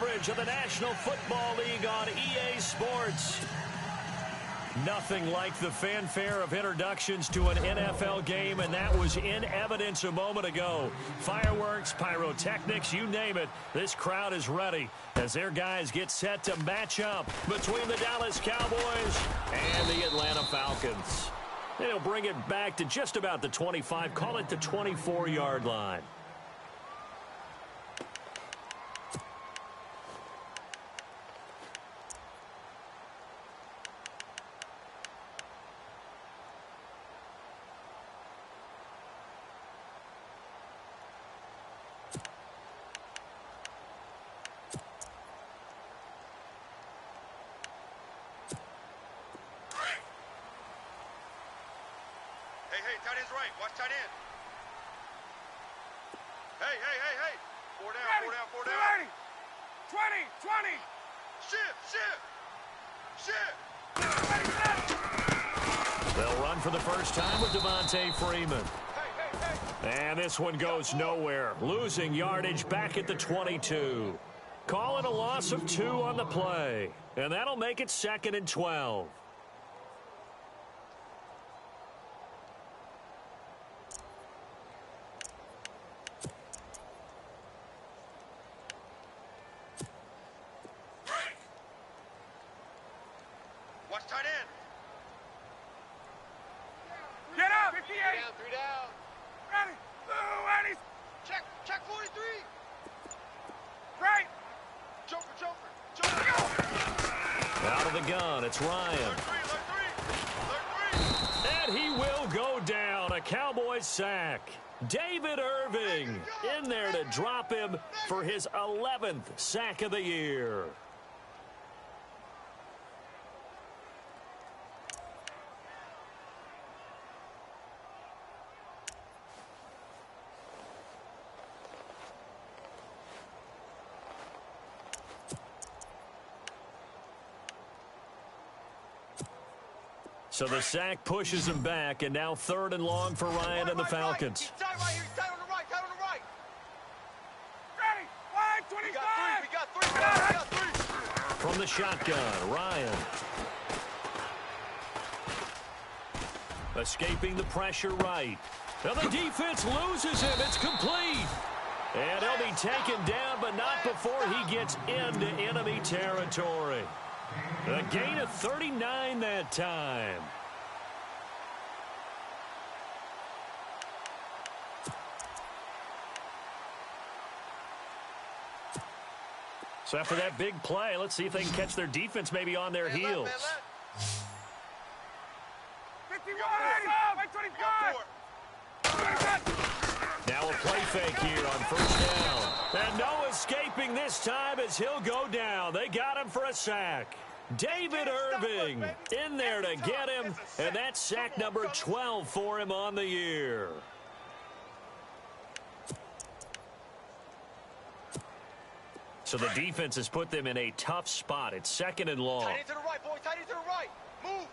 coverage of the National Football League on EA Sports. Nothing like the fanfare of introductions to an NFL game, and that was in evidence a moment ago. Fireworks, pyrotechnics, you name it. This crowd is ready as their guys get set to match up between the Dallas Cowboys and the Atlanta Falcons. They'll bring it back to just about the 25, call it the 24-yard line. Hey, tight end's right. Watch tight end. Hey. 4 down, ready. 4 down, 4 down. 20. Shift. They'll run for the first time with Devontae Freeman. Hey. And this one goes nowhere. Losing yardage back at the 22. Calling a loss of 2 on the play. And that'll make it 2nd and 12. Watch tight end. Get up! 58! 3 down. Ready! Ready! Check 43. Right! Joker. Out of the gun, it's Ryan. Alert 3. And he will go down. A Cowboys sack. David Irving in there to drop him for his 11th sack of the year. So the sack pushes him back, and now 3rd and long for Ryan and the Falcons. He's tight right here. He's tight on the right. Ready! Line 25! We got 3. From the shotgun, Ryan. Escaping the pressure right. Now the defense loses him. It's complete. And he'll be taken down, but not before he gets into enemy territory. A gain of 39 that time. So after that big play, let's see if they can catch their defense maybe on their heels. 51! 25! Now a play fake here on 1st down. And no escaping this time as he'll go down. They got him for a sack. David Irving in there to get him, and that's sack number 12 for him on the year. So the defense has put them in a tough spot. It's 2nd and long. Tight end to the right, boy. Tight end to the right. Move.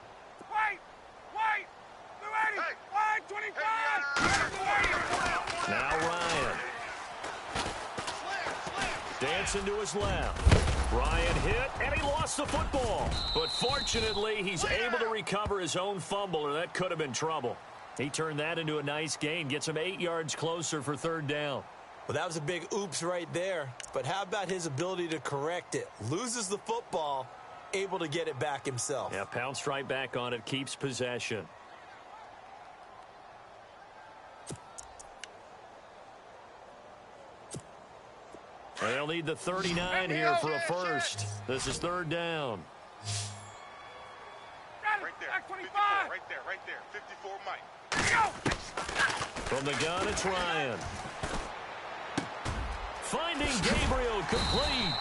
Wait! Ready! Line 25! Now Ryan. Dancing to his left. Ryan hit, and he lost the football. But fortunately, he's able to recover his own fumble, or that could have been trouble. He turned that into a nice gain, gets him 8 yards closer for 3rd down. Well, that was a big oops right there. But how about his ability to correct it? Loses the football, able to get it back himself. Yeah, pounced right back on it, keeps possession. They'll need the 39 here for a first. This is 3rd down. Right there. 25! Right there. 54 Mike. From the gun, it's Ryan. Finding Gabriel complete.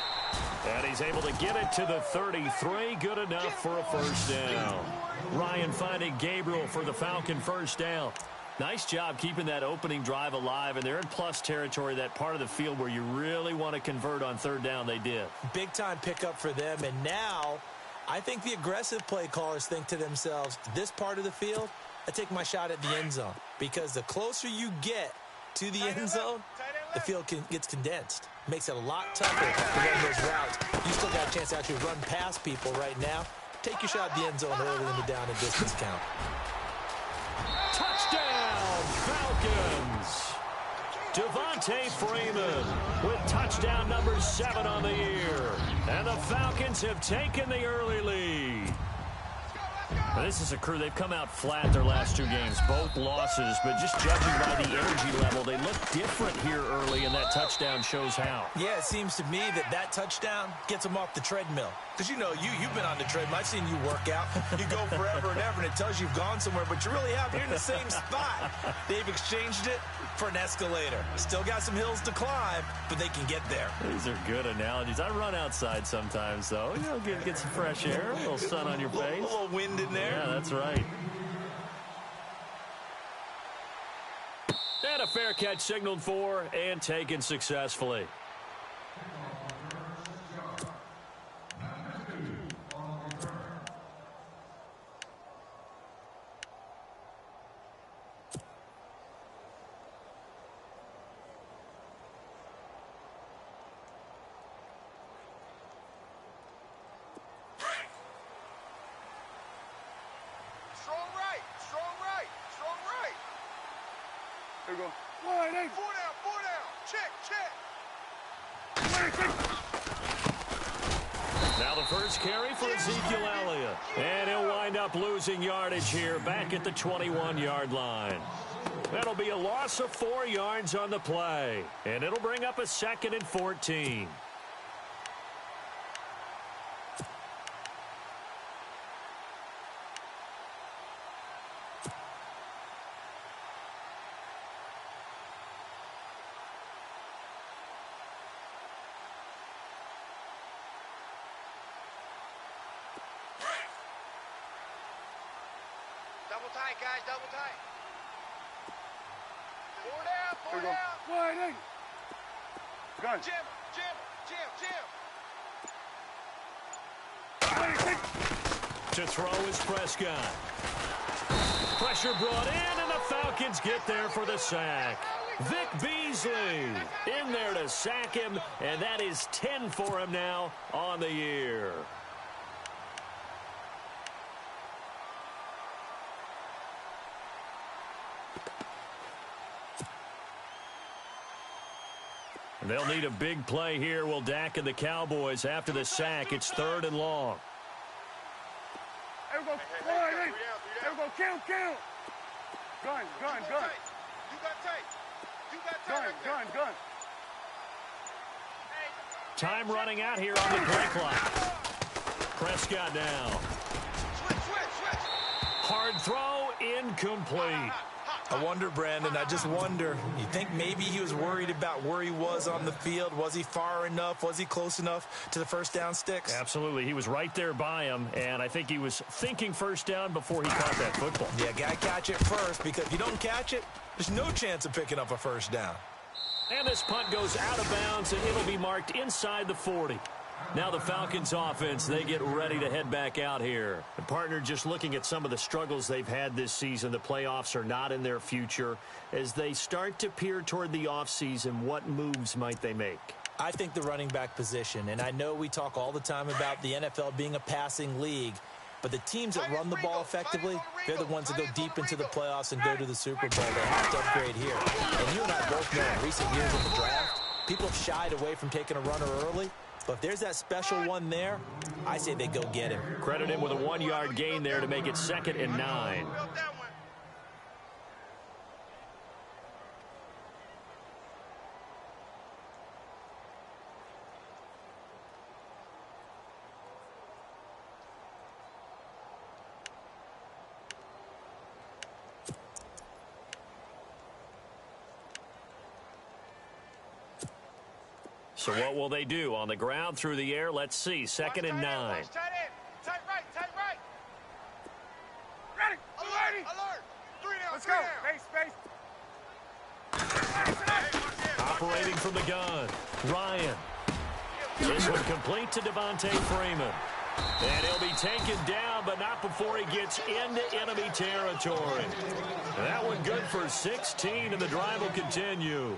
And he's able to get it to the 33. Good enough for a 1st down. Ryan finding Gabriel for the Falcon 1st down. Nice job keeping that opening drive alive, and they're in plus territory, that part of the field where you really want to convert on 3rd down. They did. Big-time pickup for them, and now I think the aggressive play callers think to themselves, this part of the field, I take my shot at the end zone, because the closer you get to the end zone, the field gets condensed. Makes it a lot tougher to run those routes chance to actually run past people right now. Take your shot at the end zone early in the down and distance count. Touchdown, Falcons! Devontae Freeman with touchdown number 7 on the year. And the Falcons have taken the early lead. Now, this is a crew. They've come out flat their last 2 games, both losses, but just judging by the energy level, they look different here early, and that touchdown shows how. Yeah, it seems to me that touchdown gets them off the treadmill. Because, you know, you've been on the treadmill. I've seen you work out. You go forever and ever, and it tells you you've gone somewhere, but you really haven't. You're in the same spot. They've exchanged it for an escalator. Still got some hills to climb, but they can get there. These are good analogies. I run outside sometimes, though. You know, get some fresh air, a little sun on your face. A little wind in there. Yeah, that's right. And a fair catch signaled for and taken successfully. Here we go. 1-8. 4 down. Check. Now the first carry for Ezekiel Elliott. And he'll wind up losing yardage here back at the 21-yard line. That'll be a loss of 4 yards on the play. And it'll bring up a 2nd and 14. Double tight, guys. Double tight. 4 down. 4 Here we down. go. 1-8. Gun. Jim. 1-8. To throw is Prescott. Pressure brought in, and the Falcons get there for the sack. Vic Beasley in there to sack him, and that is 10 for him now on the year. They'll need a big play here. Will Dak and the Cowboys after the sack. It's 3rd and long. Here we go. 1-8. Here we go. Count. Gun. You got tight. Gun. Time running out here on the play clock. Prescott now. Switch. Hard throw, incomplete. I wonder, Brandon, I just wonder, you think maybe he was worried about where he was on the field? Was he far enough? Was he close enough to the first down sticks? Absolutely. He was right there by him, and I think he was thinking first down before he caught that football. Yeah, got to catch it first, because if you don't catch it, there's no chance of picking up a first down. And this punt goes out of bounds, and it'll be marked inside the 40. Now the Falcons offense, they get ready to head back out here. The partner, just looking at some of the struggles they've had this season, the playoffs are not in their future. As they start to peer toward the offseason, what moves might they make? I think the running back position, and I know we talk all the time about the NFL being a passing league, but the teams that run the ball effectively, they're the ones that go deep into the playoffs and go to the Super Bowl. They have to upgrade here. And you and I both know in recent years in the draft, people have shied away from taking a runner early. But if there's that special one there, I say they go get him. Credit him with a 1-yard gain there to make it 2nd and 9. So what will they do? On the ground, through the air, let's see. 2nd and 9. Tight end. Tight right. Ready. Alert. 3 down. Let's go. Space. Operating from the gun. Ryan. This one complete to Devontae Freeman. And he'll be taken down, but not before he gets into enemy territory. And that one good for 16, and the drive will continue.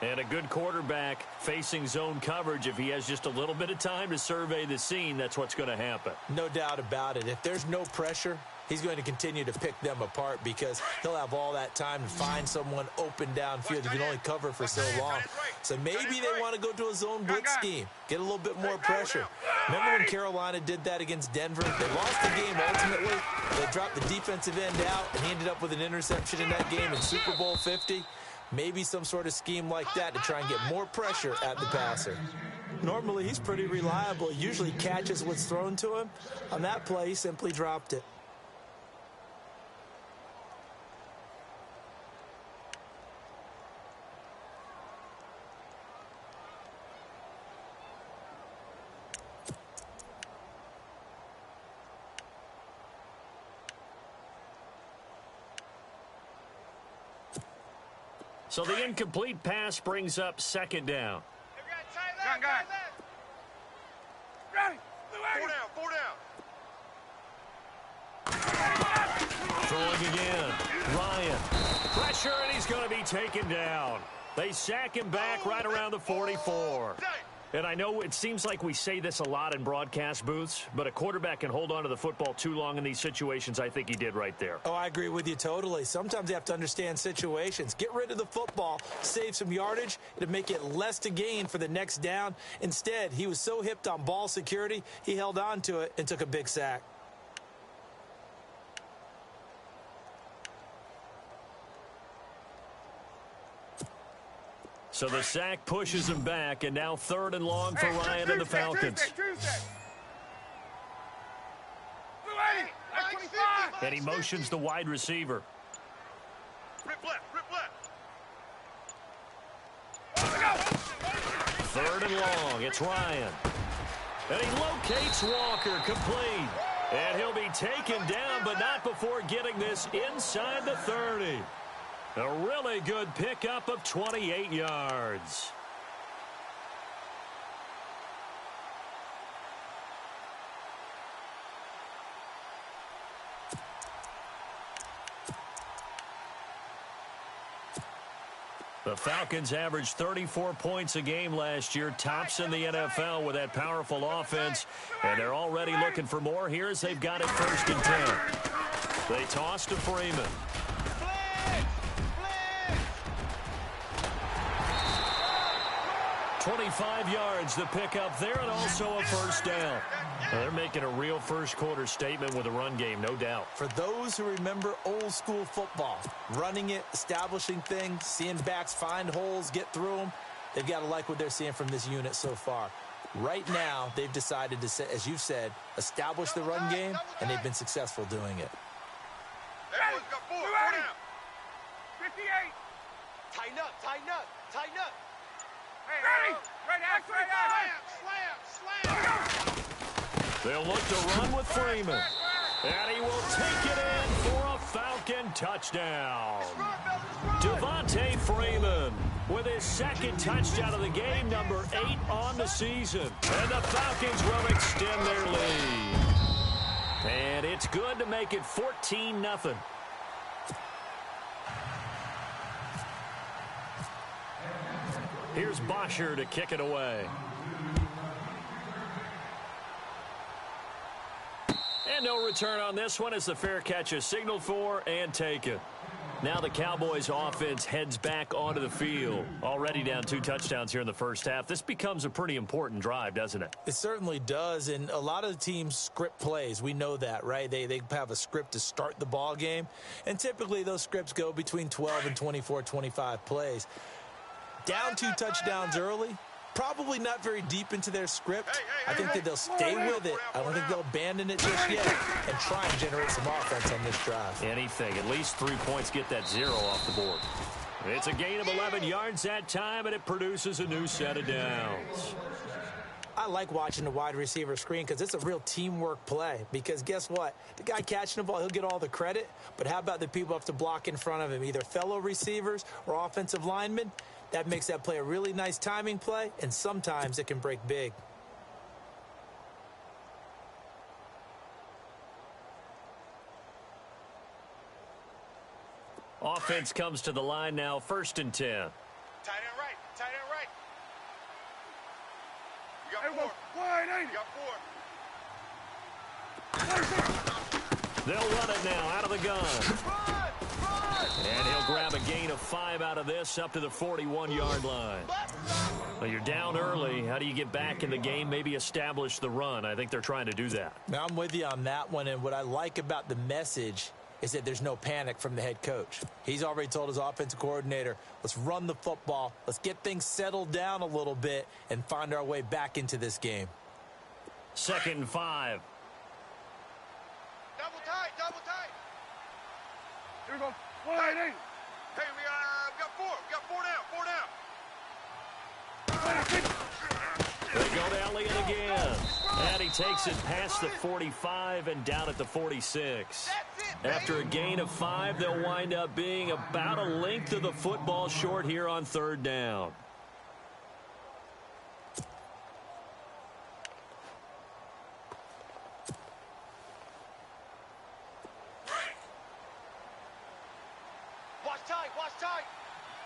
And a good quarterback facing zone coverage, if he has just a little bit of time to survey the scene, that's what's going to happen. No doubt about it. If there's no pressure, he's going to continue to pick them apart because he'll have all that time to find someone open downfield. He can only cover for so long. So maybe they want to go to a zone blitz scheme, get a little bit more pressure. Remember when Carolina did that against Denver? They lost the game ultimately. They dropped the defensive end out, and he ended up with an interception in that game in Super Bowl 50. Maybe some sort of scheme like that to try and get more pressure at the passer. Normally, he's pretty reliable. He usually catches what's thrown to him. On that play, he simply dropped it. So the incomplete pass brings up second down. Gun. Ready. Four down. Throwing again. Ryan. Pressure, and he's going to be taken down. They sack him back right around the 44. And I know it seems like we say this a lot in broadcast booths, but a quarterback can hold on to the football too long in these situations. I think he did right there. Oh, I agree with you totally. Sometimes you have to understand situations. Get rid of the football, save some yardage. It'll make it less to gain for the next down. Instead, he was so hipped on ball security, he held on to it and took a big sack. So the sack pushes him back, and now 3rd and long for Ryan and the Falcons. And he motions the wide receiver. Rip left. 3rd and long. It's Ryan. And he locates Walker, complete. And he'll be taken down, but not before getting this inside the 30. A really good pickup of 28 yards. The Falcons averaged 34 points a game last year, tops in the NFL with that powerful offense, and they're already looking for more here as they've got it 1st and 10. They toss to Freeman. 25 yards the pickup there, and also a 1st down. Well, they're making a real first-quarter statement with a run game, no doubt. For those who remember old-school football, running it, establishing things, seeing backs find holes, get through them, they've got to like what they're seeing from this unit so far. Right now, they've decided to, as you've said, establish the run game, and they've been successful doing it. Everyone's got four down. 58. Tighten up. Ready. Right out. Slam. They'll look to run with Freeman. And he will take it in for a Falcon touchdown. Devontae Freeman with his 2nd touchdown of the game, number 8 on the season. And the Falcons will extend their lead. And it's good to make it 14-0. Here's Bosher to kick it away. And no return on this one as the fair catch is signaled for and taken. Now the Cowboys offense heads back onto the field. Already down 2 touchdowns here in the first half. This becomes a pretty important drive, doesn't it? It certainly does, and a lot of the teams script plays. We know that, right? They have a script to start the ball game, and typically those scripts go between 12 and 24, 25 plays. Down 2 touchdowns early, probably not very deep into their script. I think that they'll stay with it. I don't think they'll abandon it just yet and try and generate some offense on this drive. Anything. At least 3 points get that 0 off the board. It's a gain of 11 yards that time, and it produces a new set of downs. I like watching the wide receiver screen because it's a real teamwork play. Because guess what? The guy catching the ball, he'll get all the credit. But how about the people who have to block in front of him, either fellow receivers or offensive linemen? That makes that play a really nice timing play, and sometimes it can break big. Offense comes to the line now, 1st and 10. Tight end right. got There we go. four. Wide, ain't You got four. They'll run it now out of the gun. Run! Run! And he'll grab a gain of 5 out of this up to the 41-yard line. Well, you're down early. How do you get back in the game? Maybe establish the run. I think they're trying to do that. Now, I'm with you on that one, and what I like about the message is that there's no panic from the head coach. He's already told his offensive coordinator, let's run the football, let's get things settled down a little bit and find our way back into this game. 2nd and 5. Double tight, double tight. Here we go. Wide, ain't Hey, we got four. We got four down, four down. They go to Elliott again. And he takes it past the 45 and down at the 46. After a gain of 5, they'll wind up being about a length of the football short here on 3rd down. Watch tight, watch tight.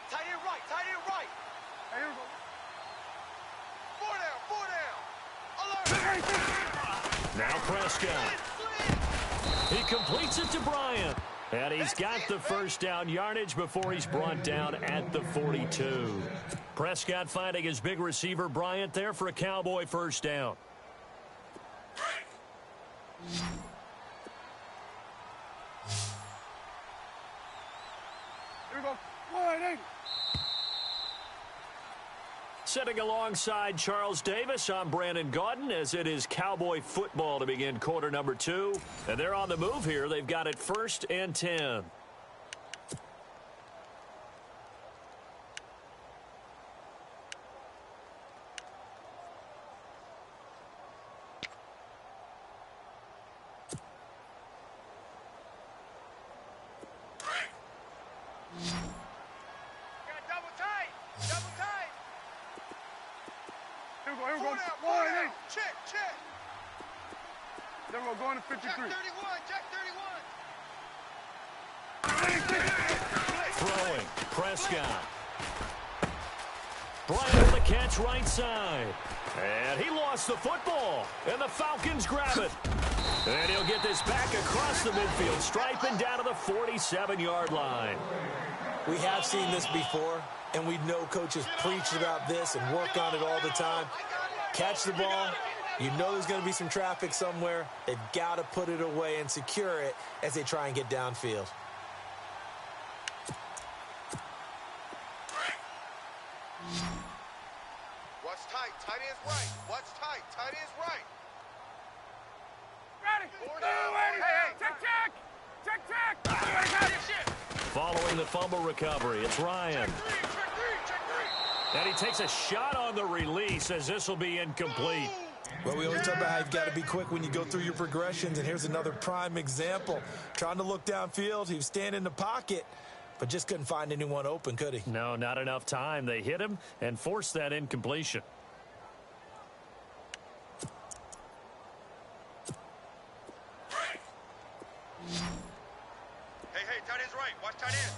Tight end right, tight end right. Hey, here we go. Four down, four down. Alert. Now Prescott. He completes it to Bryant. And he's got the first down yardage before he's brought down at the 42. Prescott finding his big receiver Bryant there for a Cowboy first down. Here we go. Wide, ain't Sitting alongside Charles Davis, I'm Brandon Gaudin as it is Cowboy football to begin quarter number 2. And they're on the move here. They've got it 1st and 10. Got double tight, double tight. Here we go. Here we Four go. down, four Wide, down. ain't Check, check. There we go. Going to Check 53. 31, check 31. Throwing. Prescott. Bryant with a catch right side. And he lost the football. And the Falcons grab it. And he'll get this back across the midfield stripe and down to the 47-yard line. We have seen this before, and we know coaches preach about this and work on it all the time. Catch the ball. You know there's going to be some traffic somewhere. They've got to put it away and secure it as they try and get downfield. Watch tight, tight end's right. Watch tight, tight end's right. Ready. Four Go, down, Eddie. four down. Check, check. Check, check. Everybody got it. Following the fumble recovery, it's Ryan. Check three. And he takes a shot on the release as this will be incomplete. Well, we always talk about how you've got to be quick when you go through your progressions, and here's another prime example. Trying to look downfield, he was standing in the pocket, but just couldn't find anyone open, could he? No, not enough time. They hit him and forced that incompletion. Hey, tight end's right. Watch tight end.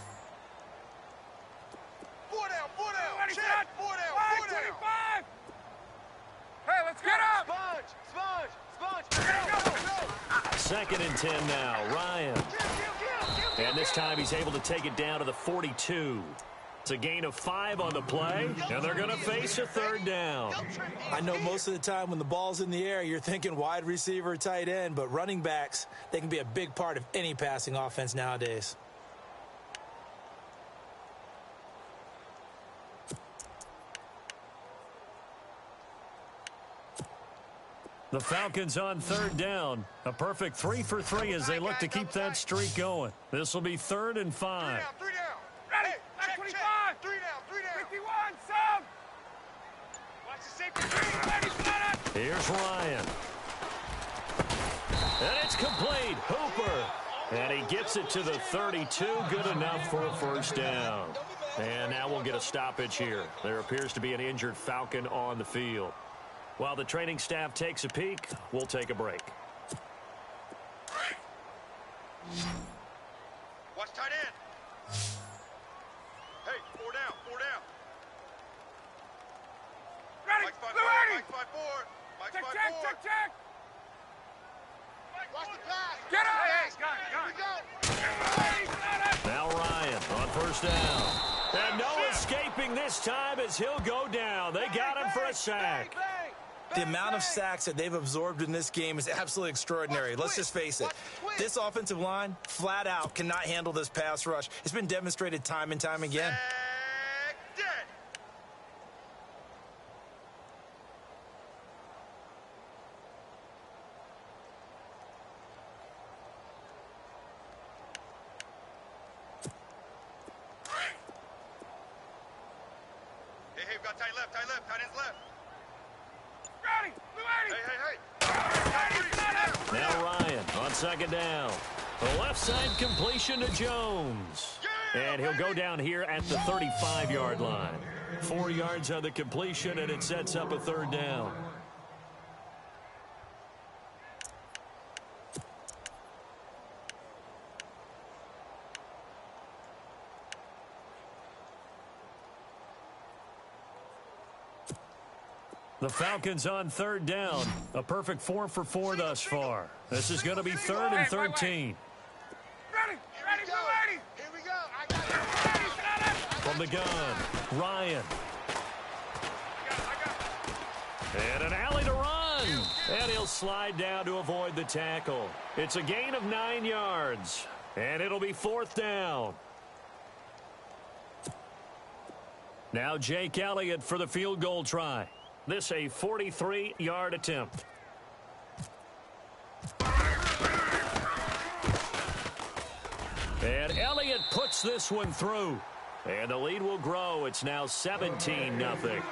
Four down, four down. Ready, Check. set. Four down, Wide, four down. 25. Hey, let's get up. Sponge. Go. 2nd and 10 now. Ryan. And this time he's able to take it down to the 42. It's a gain of 5 on the play, and they're going to face a 3rd down. I know most of the time when the ball's in the air, you're thinking wide receiver, tight end, but running backs, they can be a big part of any passing offense nowadays. The Falcons on 3rd down. A perfect 3 for 3 as they look to keep that streak going. This will be 3rd and 5. Three down. Ready. Hey, check, 25. check. Three down. 51, sub. Watch the safety. Ready, set it. Here's Ryan. And it's complete. Hooper. And he gets it to the 32. Good enough for a first down. And now we'll get a stoppage here. There appears to be an injured Falcon on the field. While the training staff takes a peek, we'll take a break. Watch tight end. Hey, four down. Ready. Mike, Blue 80. Mike's by 4. Mike's Check, by check, 4. check, check. Watch the pass. Get up. Hey, got it. Here we go. Now Ryan on first down. And no escaping this time as he'll go down. They got him for a sack. The amount of sacks that they've absorbed in this game is absolutely extraordinary. Let's just face it. This offensive line, flat out, cannot handle this pass rush. It's been demonstrated time and time again. Dead. Hey, we've got tight left, tight ends left. Ready. Blue 80. Hey. Now Ryan on second down. The left side completion to Jones. And he'll go down here at the 35-yard line. 4 yards on the completion, and it sets up a third down. The Falcons on third down. A perfect 4 for 4 thus far. This is going to be 3rd and 13. Ready. Ready. Blue 80. Here we go. I got it. From the gun, Ryan. And an alley to run. And he'll slide down to avoid the tackle. It's a gain of 9 yards. And it'll be 4th down. Now Jake Elliott for the field goal try. This a 43-yard attempt. And Elliott puts this one through. And the lead will grow. It's now 17-0.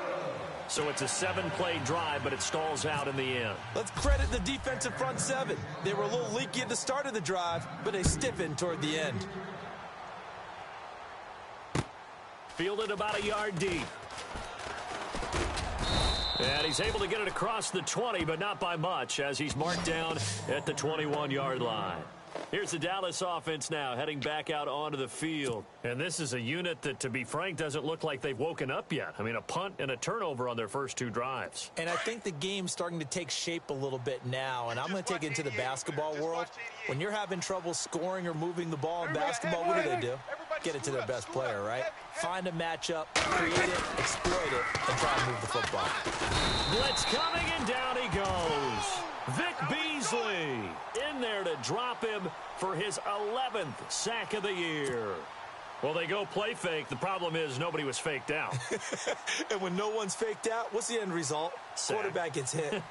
So it's a 7-play drive, but it stalls out in the end. Let's credit the defensive front seven. They were a little leaky at the start of the drive, but they stiffened toward the end. Fielded about a yard deep. And he's able to get it across the 20, but not by much, as he's marked down at the 21-yard line. Here's the Dallas offense now heading back out onto the field. And this is a unit that, to be frank, doesn't look like they've woken up yet. I mean, a punt and a turnover on their first 2 drives. And I think the game's starting to take shape a little bit now, and I'm going to take it into the basketball world. When you're having trouble scoring or moving the ball in basketball, what do? Get it to their best player, right? Find a matchup, create it, exploit it, and try to move the football. Blitz coming, and down he goes. Vic Beasley in there to drop him for his 11th sack of the year. Well, they go play fake. The problem is nobody was faked out. And when no one's faked out, what's the end result? Sack. Quarterback gets hit. 2 times.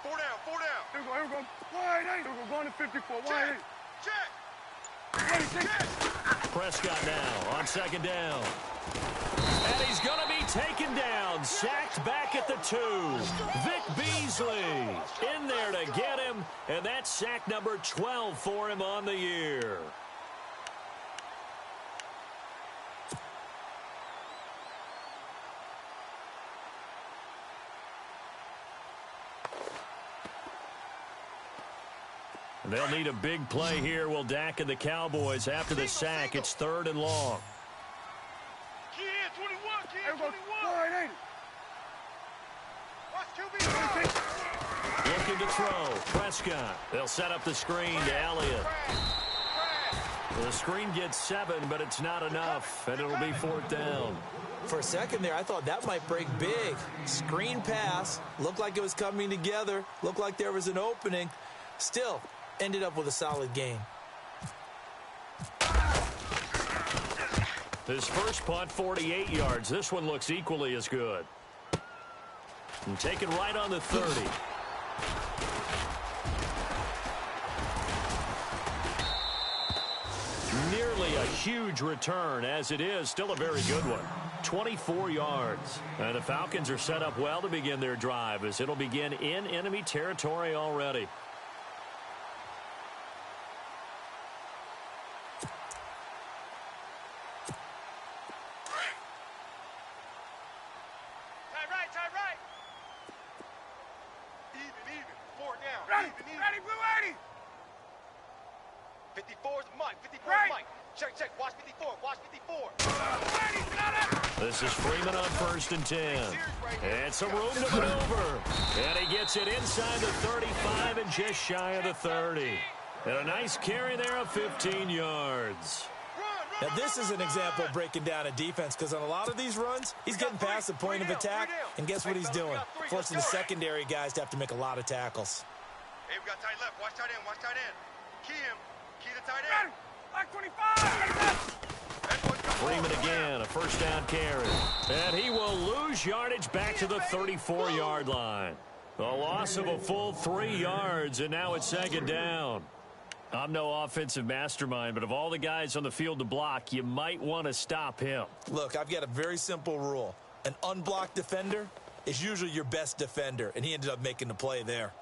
4 down. Here we go. Wide 8. Here we go. Going to 54. Wide 8. Check. Prescott now on second down. And he's going to be taken down. Sacked back at the 2. Vic Beasley in there to get him. And that's sack number 12 for him on the year. They'll need a big play here. Will Dak and the Cowboys after the sack. It's 3rd and long. Key in 21. Key Here in we go. 21. Wide 8. Watch QB. Looking to throw. Prescott. They'll set up the screen to Elliott. The screen gets 7, but it's not enough, and it'll be 4th down. For a second there, I thought that might break big. Screen pass. Looked like it was coming together. Looked like there was an opening. Still, ended up with a solid game. His first punt, 48 yards. This one looks equally as good. And taken right on the 30. Nearly a huge return, as it is still a very good one. 24 yards. And the Falcons are set up well to begin their drive, as it'll begin in enemy territory already. Tie right. Even. 4 down. Ready. Even. Ready. Blue 80. 54 is Mike. 54 is Mike. Check, check. Watch 54. Watch 54. This is Freeman on 1st and 10. And some room to maneuver. And he gets it inside the 35 and just shy of the 30. And a nice carry there of 15 yards. Now, this is an example of breaking down a defense, because on a lot of these runs, he's getting past the point of attack, and guess what he's doing? Forcing the secondary guys to have to make a lot of tackles. Hey, we got tight left. Watch tight end. Watch tight end. Key him. Key the tight end. Like 25. Freeman again, a first down carry. And he will lose yardage back to the 34-yard line. A loss of a full 3 yards, and now it's 2nd down. I'm no offensive mastermind, but of all the guys on the field to block, you might want to stop him. Look, I've got a very simple rule. An unblocked defender is usually your best defender, and he ended up making the play there.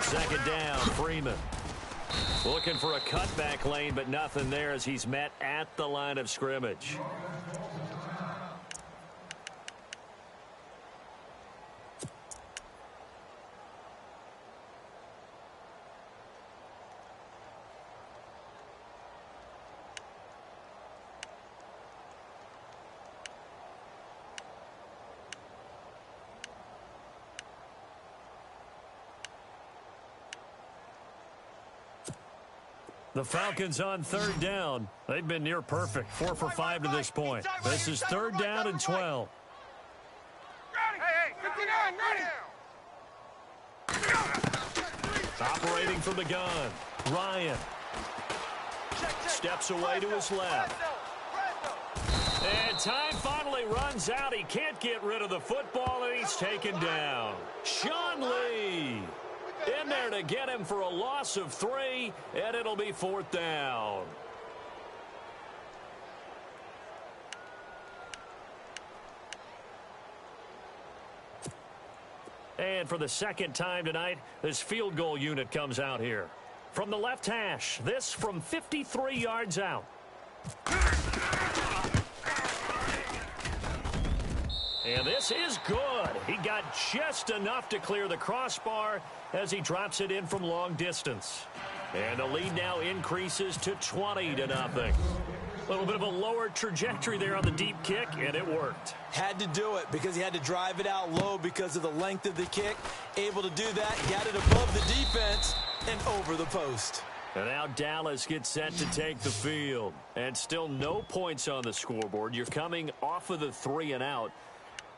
Second down, Freeman. Looking for a cutback lane, but nothing there as he's met at the line of scrimmage. The Falcons on 3rd down. They've been near perfect. 4 for 5 to this point. This is 3rd down and 12. Hey, 59, ready. Operating from the gun. Ryan steps away to his left. And time finally runs out. He can't get rid of the football, and he's taken down. Sean Lee in there to get him for a loss of 3, and it'll be 4th down. And for the 2nd time tonight, this field goal unit comes out here. From the left hash, this from 53 yards out. And this is good. He got just enough to clear the crossbar as he drops it in from long distance. And the lead now increases to 20-0. A little bit of a lower trajectory there on the deep kick, and it worked. Had to do it because he had to drive it out low because of the length of the kick. Able to do that, got it above the defense and over the post. And now Dallas gets set to take the field. And still no points on the scoreboard. You're coming off of the 3 and out.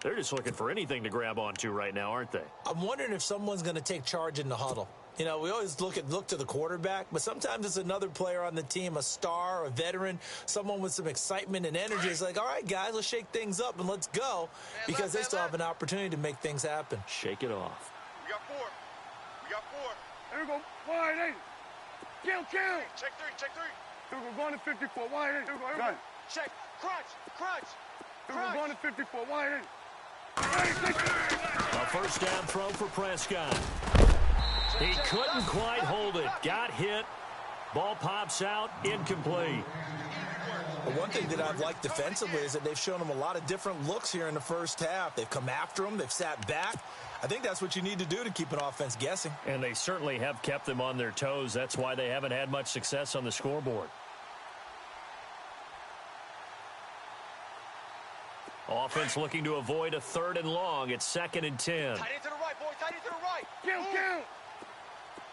They're just looking for anything to grab onto right now, aren't they? I'm wondering if someone's going to take charge in the huddle. You know, we always look to the quarterback, but sometimes it's another player on the team, a star, a veteran, someone with some excitement and energy. It's like, all right, guys, let's shake things up and let's go, because they still have an opportunity to make things happen. Shake it off. We got 4. We got 4. There we go. Wide 8. Kill. Check 3. Check 3. Here we go. Going to 54. Wide 8. Here we go. Got it. Check. Crunch. Here we go. Going to 54. Wide 8. A first down throw for Prescott. He couldn't quite hold it. Got hit. Ball pops out. Incomplete. But one thing that I've liked defensively is that they've shown him a lot of different looks here in the first half. They've come after him. They've sat back. I think that's what you need to do to keep an offense guessing. And they certainly have kept them on their toes. That's why they haven't had much success on the scoreboard. Offense looking to avoid a 3rd and long. It's 2nd and 10. Tight end to the right, boy. Tight end to the right. Kill. Here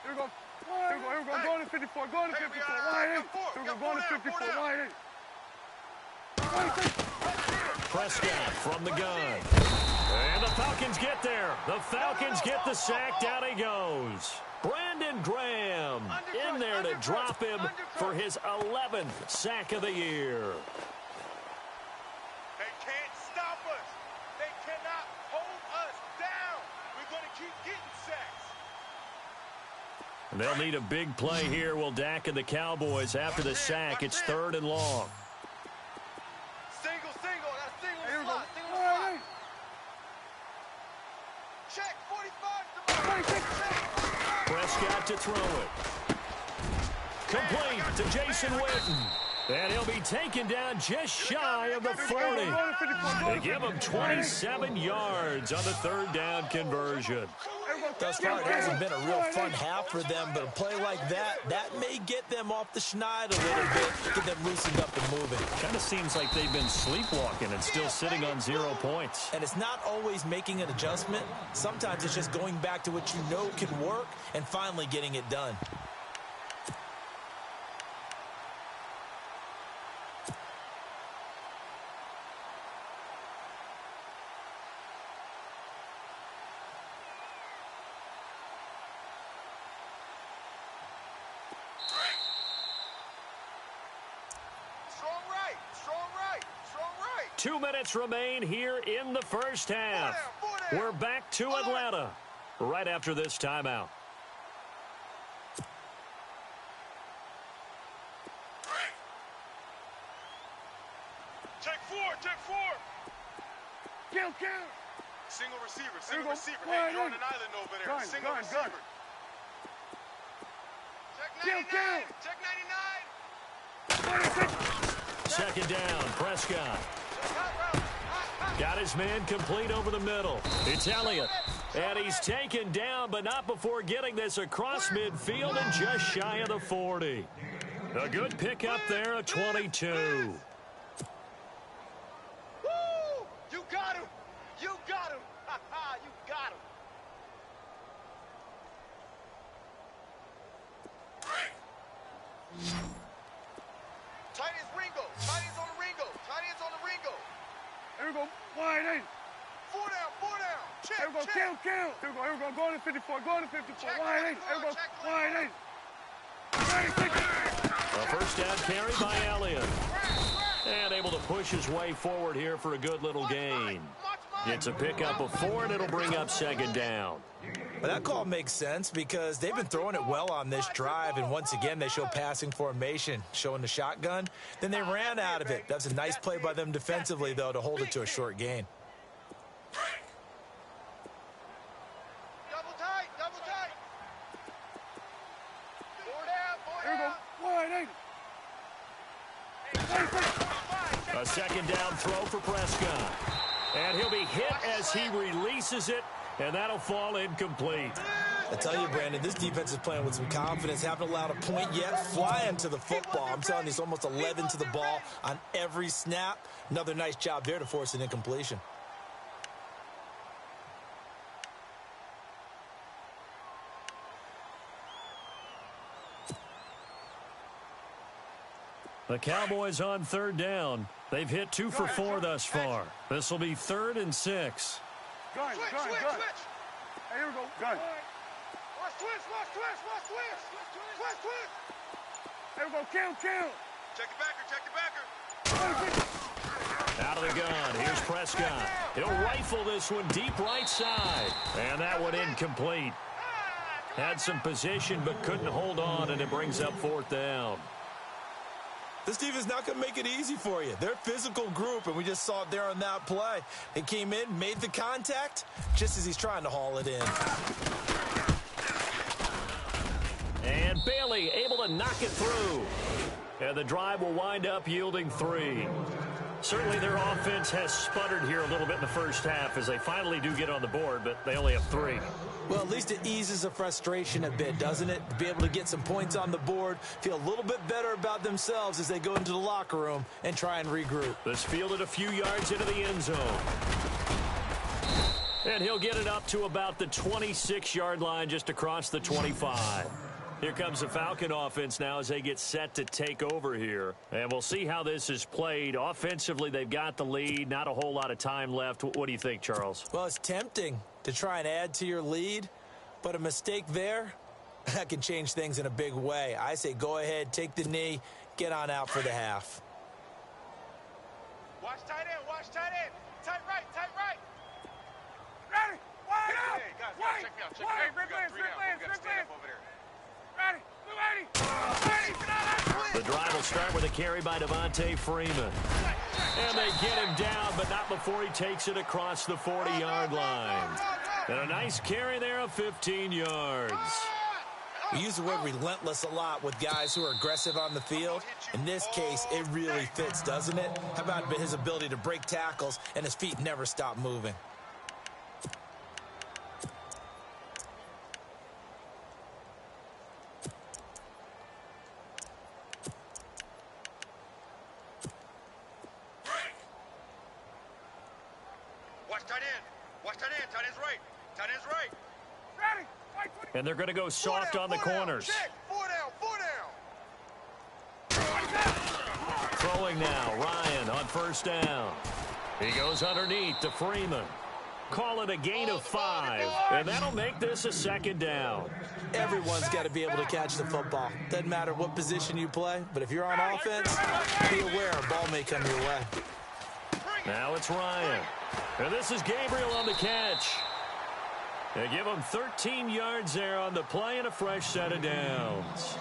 we go. Here we go. Going to 54. Going to 54. Wide 8. Here we go. Going to 54. Wide 8. Prescott from the gun. And the Falcons get there. The Falcons get the sack. Down he goes. Brandon Graham in there to drop him for his 11th sack of the year. They can't stop us. They cannot hold us down. We're going to keep getting sacks. They'll need a big play here. Will Dak and the Cowboys after the sack. It's 3rd and long. Single. That's single slot. Single slot. Check. 45. Prescott to throw it. Complete to Jason Witten. And he'll be taken down just shy of the 40. They give him 27 yards on the third down conversion. Thus far, it hasn't been a real fun half for them, but a play like that may get them off the schneid a little bit, get them loosened up and moving. Kind of seems like they've been sleepwalking and still sitting on 0 points. And it's not always making an adjustment. Sometimes it's just going back to what you know can work and finally getting it done. Strong right. 2 minutes remain here in the first half. We're back to Atlanta right after this timeout. Take four. Kill. Single receiver. Hey, you're on an island over there. Gun. Single receiver. Kill. Check 99. Second down, Prescott. Got his man complete over the middle. It's Elliott. And he's taken down, but not before getting this across midfield and just shy of the 40. A good pickup there, a 22. Woo! You got him. You got him. You got him. Tight ends Ringo. Tight ends on the Ringo. Here we go. Wide in. Four down. Check. Here we go. Kill. Here we go. Going to 54. Wide in. Here we go. Wide in. A first down carry by Elliott. And able to push his way forward here for a good little gain. It's a pickup of 4, and it'll bring up second down. Well, that call makes sense because they've been throwing it well on this drive, and once again, they show passing formation, showing the shotgun. Then they ran out of it. That's a nice play by them defensively, though, to hold it to a short gain. Double tight. Here we go. Wide in. A second down throw for Prescott. And he'll be hit as he releases it, and that'll fall incomplete. I tell you, Brandon, this defense is playing with some confidence. Haven't allowed a point yet. Flying to the football. I'm telling you, it's almost 11 to the ball on every snap. Another nice job there to force an incompletion. The Cowboys on third down. They've hit 2 for 4 thus far. This will be 3rd and 6. Gun. Switch. Hey, here we go. Gun. Watch twist. Here we go. Kill. Check the backer. Out of the gun. Here's Prescott. He'll rifle this one deep right side. And that one incomplete. Had some position but couldn't hold on, and it brings up 4th down. This defense is not going to make it easy for you. They're a physical group, and we just saw it there on that play. They came in, made the contact, just as he's trying to haul it in. And Bailey able to knock it through. And the drive will wind up yielding 3. Certainly their offense has sputtered here a little bit in the first half as they finally do get on the board, but they only have 3. Well, at least it eases the frustration a bit, doesn't it? To be able to get some points on the board, feel a little bit better about themselves as they go into the locker room and try and regroup. This fielded a few yards into the end zone. And he'll get it up to about the 26-yard line just across the 25. Here comes the Falcon offense now as they get set to take over here. And we'll see how this is played. Offensively, they've got the lead. Not a whole lot of time left. What do you think, Charles? Well, it's tempting to try and add to your lead, but a mistake there, that can change things in a big way. I say go ahead, take the knee, get on out for the half. Watch tight end. Tight right. Ready. Wide out. Hey, guys, Wait. check me out. Wait. We got 3 down. We got to stand up over there. Ready. The drive will start with a carry by Devontae Freeman. And they get him down, but not before he takes it across the 40-yard line. And a nice carry there of 15 yards. We use the word relentless a lot with guys who are aggressive on the field. In this case, it really fits, doesn't it? How about his ability to break tackles and his feet never stop moving? Watch tight end. Watch tight end. Tight end's right. Tight end's right. Ready. And they're going to go soft on the corners. Check. 4 down. 4 down. Throwing now, Ryan on first down. He goes underneath to Freeman. Call it a gain of 5, and that'll make this a second down. Everyone's got to be able to catch the football. Doesn't matter what position you play, but if you're on offense, be aware a ball may come your way. Now it's Ryan. And this is Gabriel on the catch. They give him 13 yards there on the play and a fresh set of downs.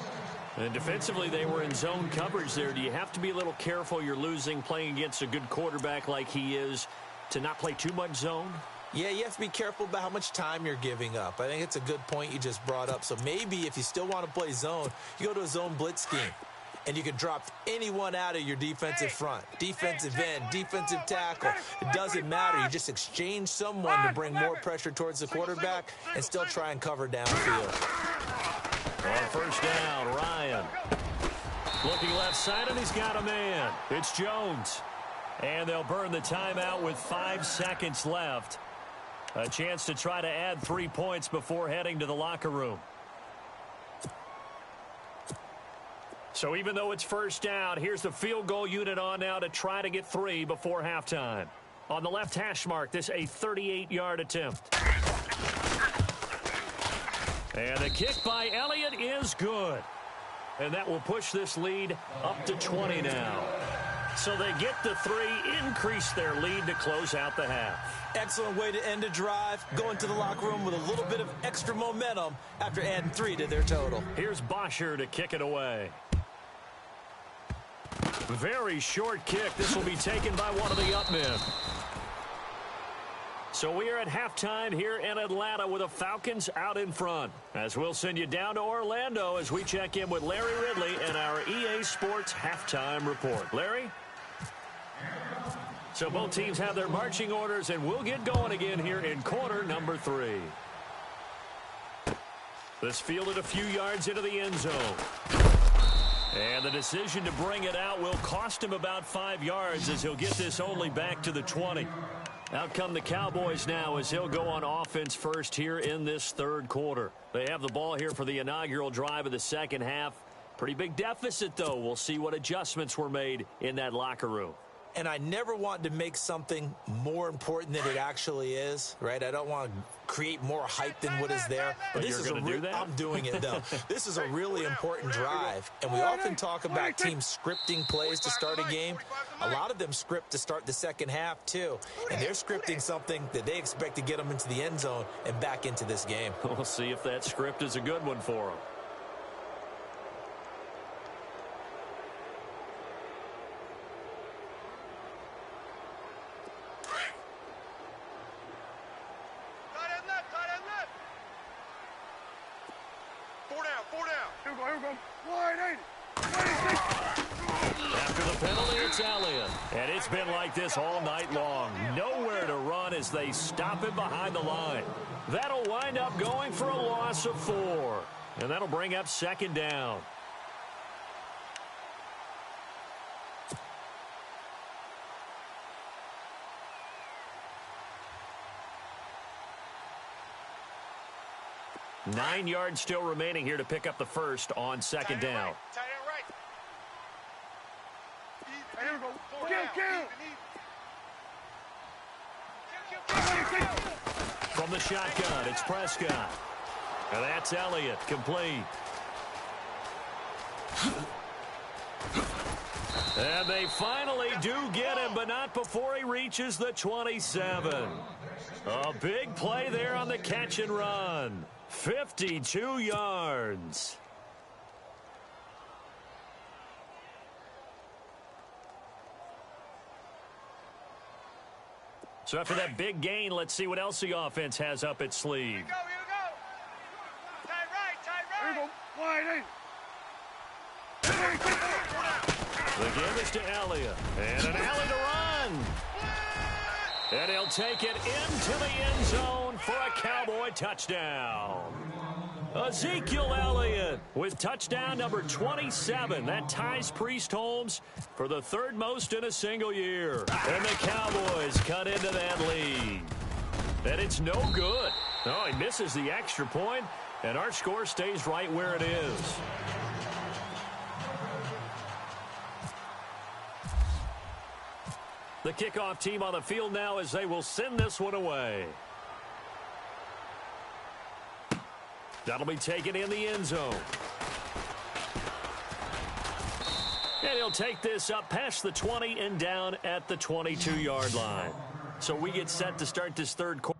And defensively, they were in zone coverage there. Do you have to be a little careful you're losing playing against a good quarterback like he is to not play too much zone? Yeah, you have to be careful about how much time you're giving up. I think it's a good point you just brought up. So maybe if you still want to play zone, you go to a zone blitz scheme. And you can drop anyone out of your defensive front. Defensive end, defensive tackle. It doesn't matter. You just exchange someone to bring more pressure towards the quarterback and still try and cover downfield. On first down, Ryan. Looking left side, and he's got a man. It's Jones. And they'll burn the timeout with 5 seconds left. A chance to try to add 3 points before heading to the locker room. So even though it's first down, here's the field goal unit on now to try to get 3 before halftime. On the left hash mark, this a 38-yard attempt. And the kick by Elliott is good. And that will push this lead up to 20 now. So they get the 3, increase their lead to close out the half. Excellent way to end a drive. Go into the locker room with a little bit of extra momentum after adding 3 to their total. Here's Bosher to kick it away. Very short kick. This will be taken by one of the up men. So we are at halftime here in Atlanta with the Falcons out in front. As we'll send you down to Orlando as we check in with Larry Ridley and our EA Sports halftime report. Larry? So both teams have their marching orders, and we'll get going again here in quarter number 3. This fielded a few yards into the end zone. And the decision to bring it out will cost him about 5 yards as he'll get this only back to the 20. Out come the Cowboys now as he'll go on offense first here in this third quarter. They have the ball here for the inaugural drive of the second half. Pretty big deficit, though. We'll see what adjustments were made in that locker room. And I never want to make something more important than it actually is, right? I don't want to create more hype than what is there. But this is I'm doing it, though. This is a really important drive. And we often talk about teams scripting plays to start a game. A lot of them script to start the second half, too. And they're scripting something that they expect to get them into the end zone and back into this game. We'll see if that script is a good one for them. After the penalty, it's Elliott. And it's been like this all night long. Nowhere to run as they stop him behind the line. That'll wind up going for a loss of 4. And that'll bring up second down. Nine yards still remaining here to pick up the first on second down. Tight end right. Here we go. From the shotgun, it's Prescott. And that's Elliott, complete. And they finally do get him, but not before he reaches the 27. A big play there on the catch and run. 52 yards. So after that big gain, let's see what else the offense has up its sleeve. Here we go. Tight right. Here we go. The give is to Elliott. And an alley to run. And he'll take it into the end zone for a Cowboy touchdown. Ezekiel Elliott with touchdown number 27. That ties Priest Holmes for the third most in a single year. And the Cowboys cut into that lead. And it's no good. Oh, he misses the extra point, and our score stays right where it is. The kickoff team on the field now as they will send this one away. That'll be taken in the end zone. And he'll take this up past the 20 and down at the 22-yard line. So we get set to start this third quarter.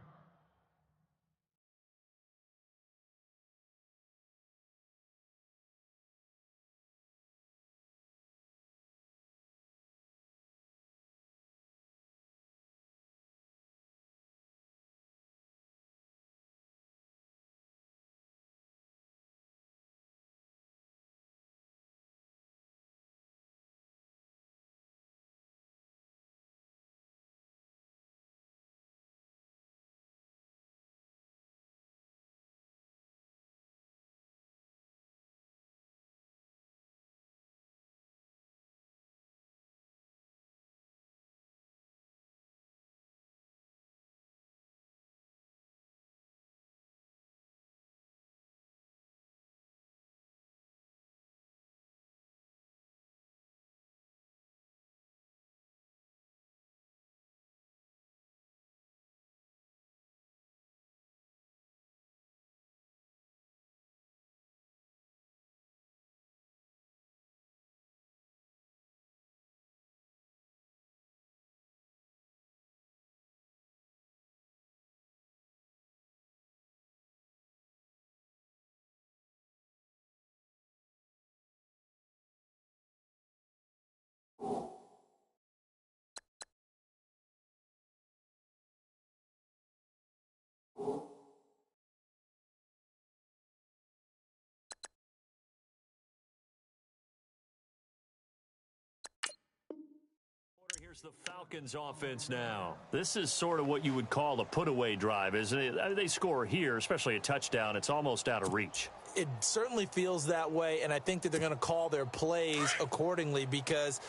Here's the Falcons offense now. This is sort of what you would call a put-away drive, isn't it? They score here, especially a touchdown. It's almost out of reach. It certainly feels that way, and I think that they're going to call their plays accordingly, because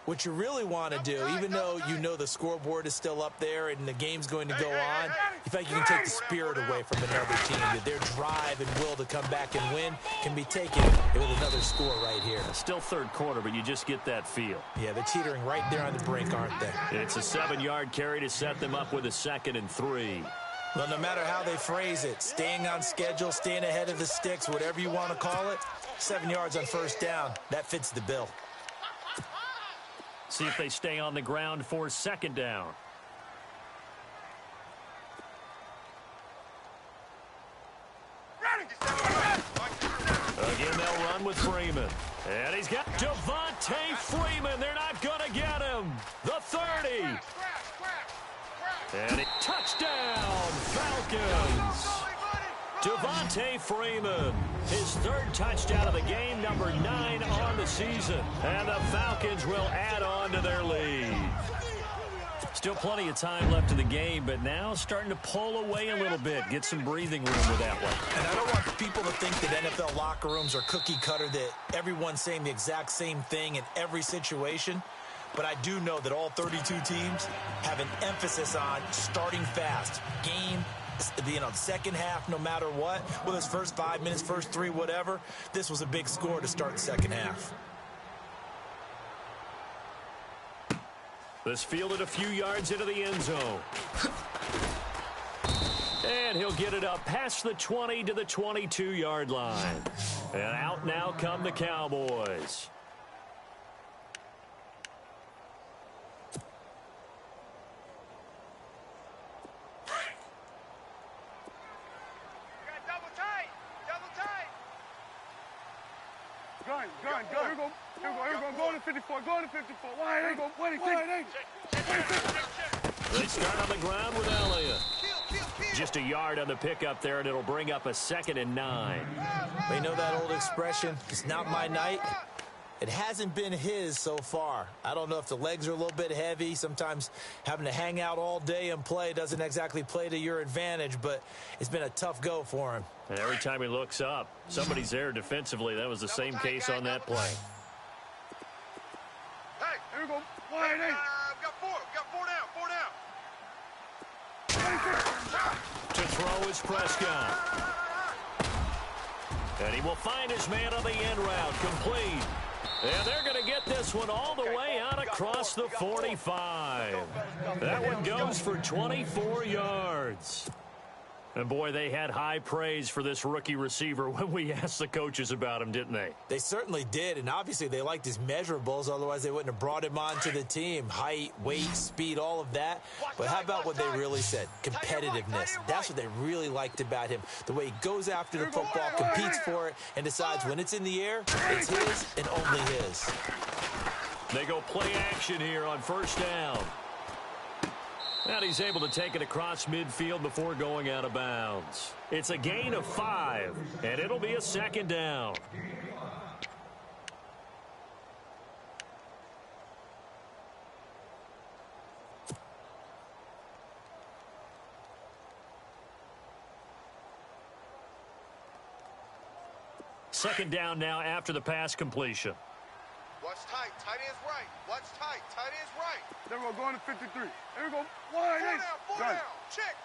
what you really want to do, even though you know the scoreboard is still up there and the game's going to go on, you think you can take the spirit away from another team, that their drive and will to come back and win can be taken with another score right here. Still third quarter, but you just get that feel. Yeah, they're teetering right there on the brink, aren't they? It's a 7-yard carry to set them up with a 2nd and 3. Well, no matter how they phrase it, staying on schedule, staying ahead of the sticks, whatever you want to call it, 7 yards on first down, that fits the bill. See if they stay on the ground for 2nd down. Again, they'll run with Freeman. And he's got Devontae Freeman. They're not going to get him. The 30. And a touchdown, Falcons. Devontae Freeman, his 3rd touchdown of the game, number 9 on the season. And the Falcons will add on to their lead. Still plenty of time left in the game, but now starting to pull away a little bit, get some breathing room with that one. And I don't want people to think that NFL locker rooms are cookie cutter, that everyone's saying the exact same thing in every situation. But I do know that all 32 teams have an emphasis on starting fast. Game, second half, no matter what, whether it's first 5 minutes, first 3, whatever, this was a big score to start the second half. This fielded a few yards into the end zone. And he'll get it up past the 20 to the 22-yard line. And out now come the Cowboys. Go to 54, go to 54. Why ain't go? They start on the ground with Elliott. Just a yard on the pickup there, and it'll bring up a 2nd and 9. They know that old expression, it's not my night. It hasn't been his so far. I don't know if the legs are a little bit heavy. Sometimes having to hang out all day and play doesn't exactly play to your advantage, but it's been a tough go for him. And every time he looks up, somebody's there defensively. That was the same case on that play. Hey, Here we go. Wide eight. we got four down, To throw is Prescott. And he will find his man on the end route. Complete. And they're going to get this one all the way out across the 45. That one goes for 24 yards. And, boy, they had high praise for this rookie receiver when we asked the coaches about him, didn't they? They certainly did, and obviously they liked his measurables. Otherwise, they wouldn't have brought him onto the team. Height, weight, speed, all of that. But how about what they really said? Competitiveness. That's what they really liked about him. The way he goes after the football, competes for it, and decides when it's in the air, it's his and only his. They go play action here on first down. And he's able to take it across midfield before going out of bounds. It's a gain of 5, and it'll be a second down. Second down now after the pass completion. Watch tight. Tight end's right. Watch tight. Tight end's right. There we go. Going to 53. Here we go. Wide eight. Four down. Check.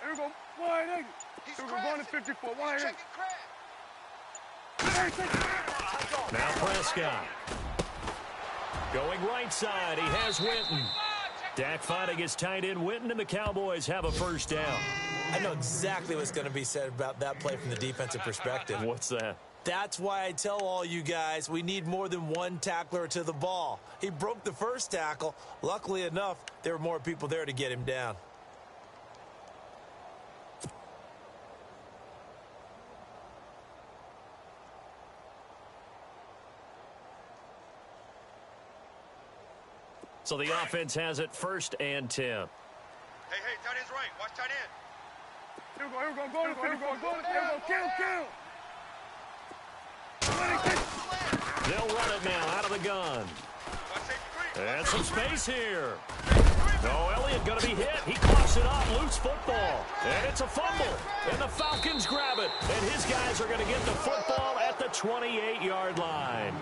Here we go. Wide eight. He's Here we go. Going to 54. Wide eight. checking crack. Now Prescott. Going right side. He has Witten. Dak finding his tight end Witten, and the Cowboys have a first down. I know exactly what's going to be said about that play from the defensive perspective. What's that? That's why I tell all you guys we need more than one tackler to the ball. He broke the first tackle. Luckily enough, there were more people there to get him down. So the offense has it 1st and 10. Hey, tight end's right. Watch tight end. Here we go. Going to 54. Kill. They'll run it now out of the gun. Watch safety 3. And some space here. No, Elliott going to be hit. He coughs it up. Loose football. And it's a fumble. And the Falcons grab it. And his guys are going to get the football at the 28-yard line.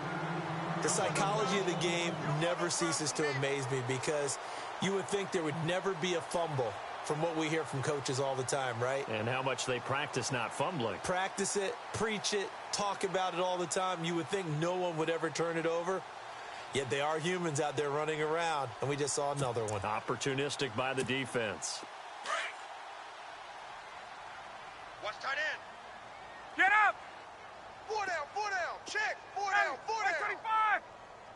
The psychology of the game never ceases to amaze me because you would think there would never be a fumble from what we hear from coaches all the time, right? And how much they practice not fumbling. Practice it, preach it, talk about it all the time. You would think no one would ever turn it over. Yet they are humans out there running around, and we just saw another one. Opportunistic by the defense. Watch tight end. Get up. 4 down. Check. 4 down. 25.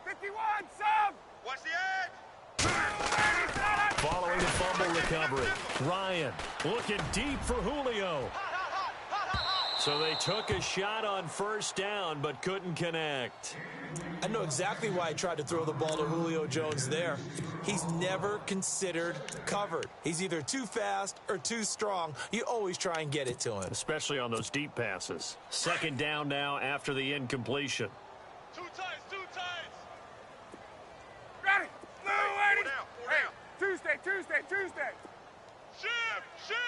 51. Sub. Watch the edge. Following the fumble recovery, Ryan looking deep for Julio. So they took a shot on first down but couldn't connect. I know exactly why I tried to throw the ball to Julio Jones there. He's never considered covered. He's either too fast or too strong. You always try and get it to him. Especially on those deep passes. Second down now after the incompletion. Two tights. Ready. Blue 80. 4 down. Tuesday. Shift.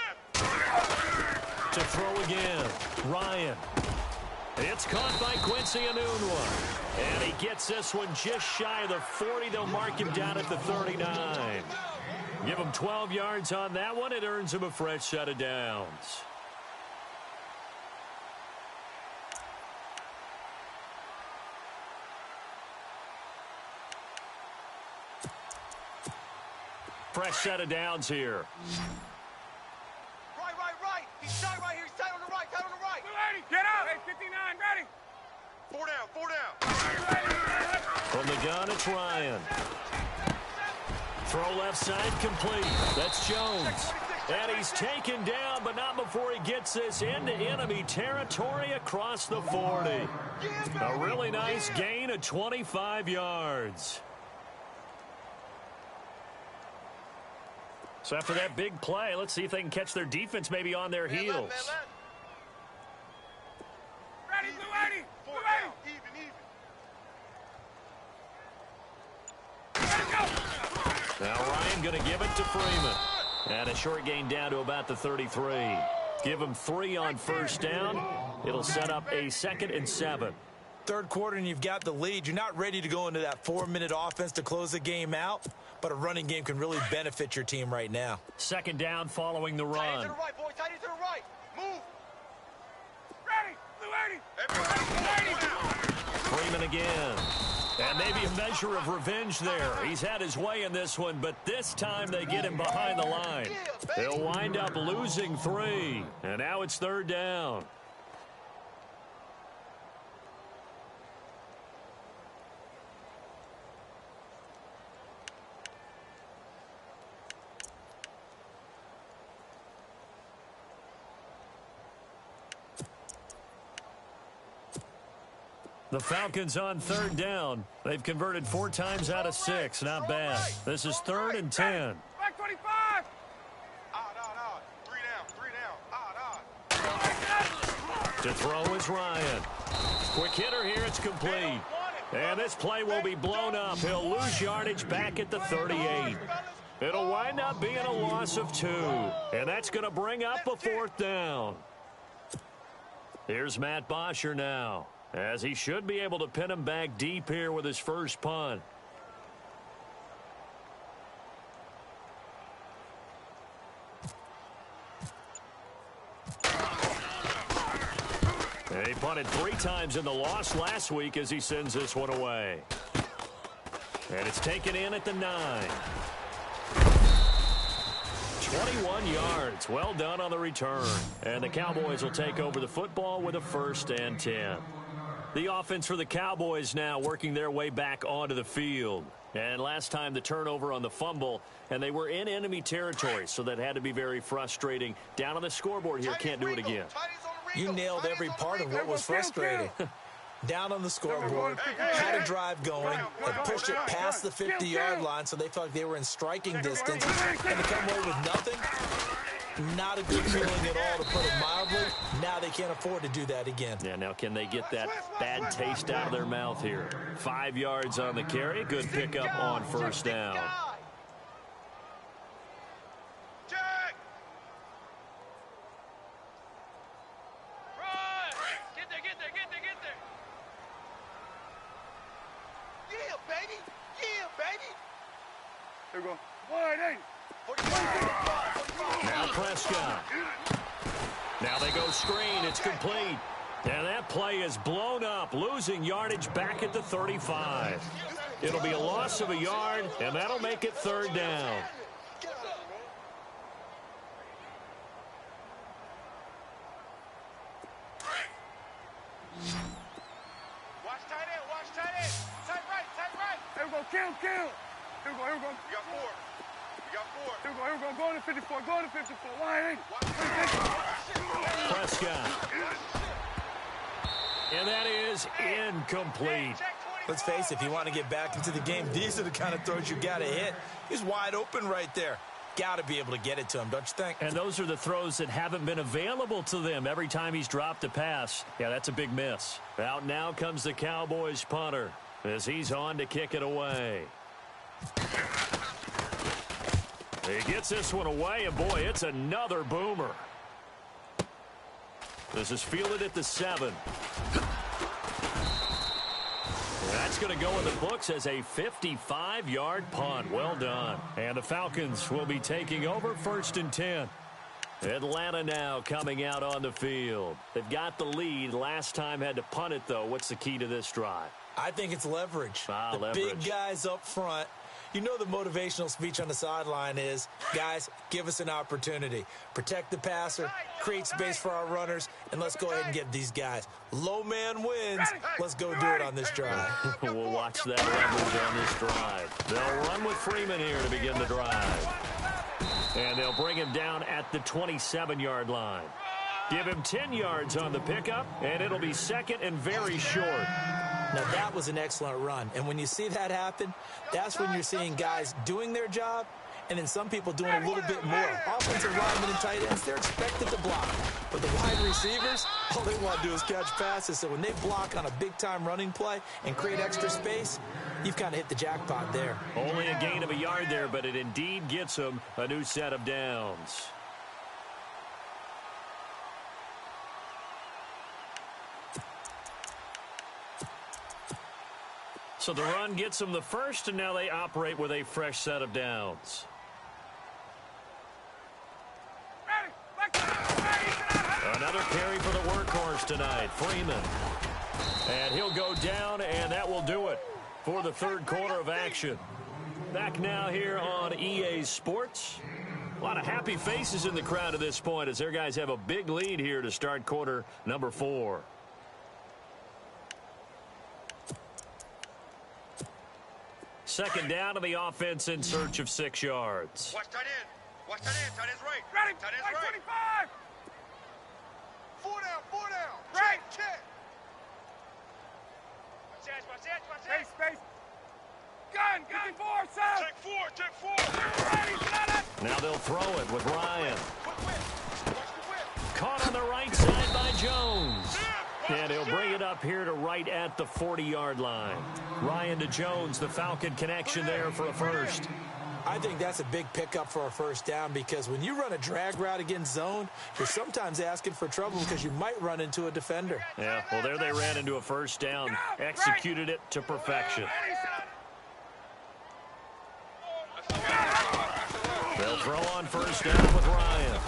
To throw again, Ryan. It's caught by Quincy Enunwa. And he gets this one just shy of the 40. They'll mark him down at the 39. Give him 12 yards on that one. It earns him a fresh set of downs. Fresh set of downs here. Right. He's tight right here. He's tight on the right. Blue 80. Get up. Hey, 59. Ready. 4 down. From the gun, it's Ryan. Throw left side complete. That's Jones. And he's taken down, but not before he gets this into enemy territory across the 40. A really nice gain of 25 yards. So after that big play, let's see if they can catch their defense maybe on their heels. Ready, Blue 80. 4 down. Even. Now Ryan going to give it to Freeman. And a short gain down to about the 33. Give him 3 on first down. It'll set up a 2nd and 7. Third quarter and you've got the lead. You're not ready to go into that 4-minute offense to close the game out, but a running game can really benefit your team right now. 2nd down following the Tight end run. to the right, boy. Tight end to the right. Move. Ready. Blue 80. Freeman again. And maybe a measure of revenge there. He's had his way in this one, but this time they get him behind the line. They'll wind up losing 3. And now it's 3rd down. The Falcons on 3rd down. They've converted 4 times out of 6. Not bad. This is 3rd and 10. Back 25. 3 down. To throw is Ryan. Quick hitter here. It's complete. And this play will be blown up. He'll lose yardage back at the 38. It'll wind up being a loss of 2. And that's going to bring up a 4th down. Here's Matt Bosher now, as he should be able to pin him back deep here with his first punt. He punted 3 times in the loss last week as he sends this one away. And it's taken in at the 9. 21 yards. Well done on the return. And the Cowboys will take over the football with a 1st and 10. The offense for the Cowboys now working their way back onto the field. And last time the turnover on the fumble, and they were in enemy territory, so that had to be very frustrating. Down on the scoreboard here, can't do it again. You nailed every part of what was frustrating. Down on the scoreboard, had a drive going, and pushed it past the 50-yard line, so they felt like they were in striking distance, and to come away with nothing, not a good feeling at all, to put it mildly. Now they can't afford to do that again. Yeah, now can they get that bad taste out of their mouth here? 5 yards on the carry. Good pickup on first down. Here we go. 180. Now Prescott. Now they go screen. It's complete. And that play is blown up, losing yardage back at the 35. It'll be a loss of a yard, and that'll make it 3rd down. Watch tight end. Watch tight end. Tight right. Tight right. Here we go. Kill. Here we go. We got 4. Here we go. Going to 54. Going to 54. 180. Prescott. And that is incomplete. Let's face it, if you want to get back into the game, these are the kind of throws you got to hit. He's wide open right there. Got to be able to get it to him, don't you think? And those are the throws that haven't been available to them every time he's dropped a pass. Yeah, that's a big miss. Out now comes the Cowboys punter as he's on to kick it away. He gets this one away, and boy, it's another boomer. This is fielded at the 7. That's going to go in the books as a 55-yard punt. Well done. And the Falcons will be taking over 1st and 10. Atlanta now coming out on the field. They've got the lead. Last time had to punt it, though. What's the key to this drive? I think it's leverage. Leverage. Big guys up front. You know the motivational speech on the sideline is, guys, give us an opportunity. Protect the passer, create space for our runners, and let's go ahead and get these guys. Low man wins. Let's go do it on this drive. We'll watch that leverage on this drive. They'll run with Freeman here to begin the drive. And they'll bring him down at the 27-yard line. Give him 10 yards on the pickup, and it'll be 2nd and very short. Now, that was an excellent run. And when you see that happen, that's when you're seeing guys doing their job and then some people doing a little bit more. Offensive linemen and tight ends, they're expected to block. But the wide receivers, all they want to do is catch passes. So when they block on a big-time running play and create extra space, you've kind of hit the jackpot there. Only a gain of a yard there, but it indeed gets them a new set of downs. So the run gets them the first, and now they operate with a fresh set of downs. Another carry for the workhorse tonight, Freeman. And he'll go down, and that will do it for the third quarter of action. Back now here on EA Sports. A lot of happy faces in the crowd at this point as their guys have a big lead here to start quarter number 4. Second down to the offense in search of 6 yards. Watch tight end. Watch tight end. Tight end's right. Ready. Tight end's right. 25. 4 down. 4 down. Right. Check. Watch that, watch that, watch Space, that. space. Gun, 4, son. Check 4. Check 4. Ready, set it. Now they'll throw it with Ryan. Quick whip. Watch the whip. Caught on the right side by Jones. And he'll bring it up here to right at the 40-yard line. Ryan to Jones, the Falcon connection there for a first. I think that's a big pickup for a first down because when you run a drag route against zone, you're sometimes asking for trouble because you might run into a defender. Yeah, well, there they ran into a first down, executed it to perfection. They'll throw on first down with Ryan.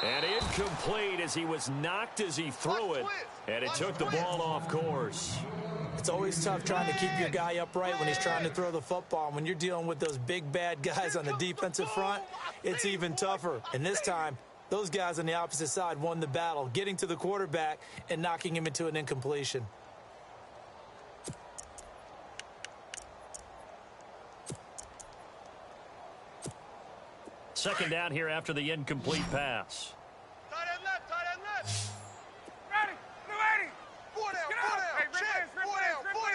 And incomplete as he was knocked as he threw it, and it took the ball off course. It's always tough trying to keep your guy upright when he's trying to throw the football. And when you're dealing with those big, bad guys on the defensive front, it's even tougher. And this time, those guys on the opposite side won the battle, getting to the quarterback and knocking him into an incompletion. Second down here after the incomplete pass. Tight end left. Tight end left. Ready. Blue 80. 4 down. Get 4 out. down. Hey, rip Check. this, rip 4 this, down. rip 4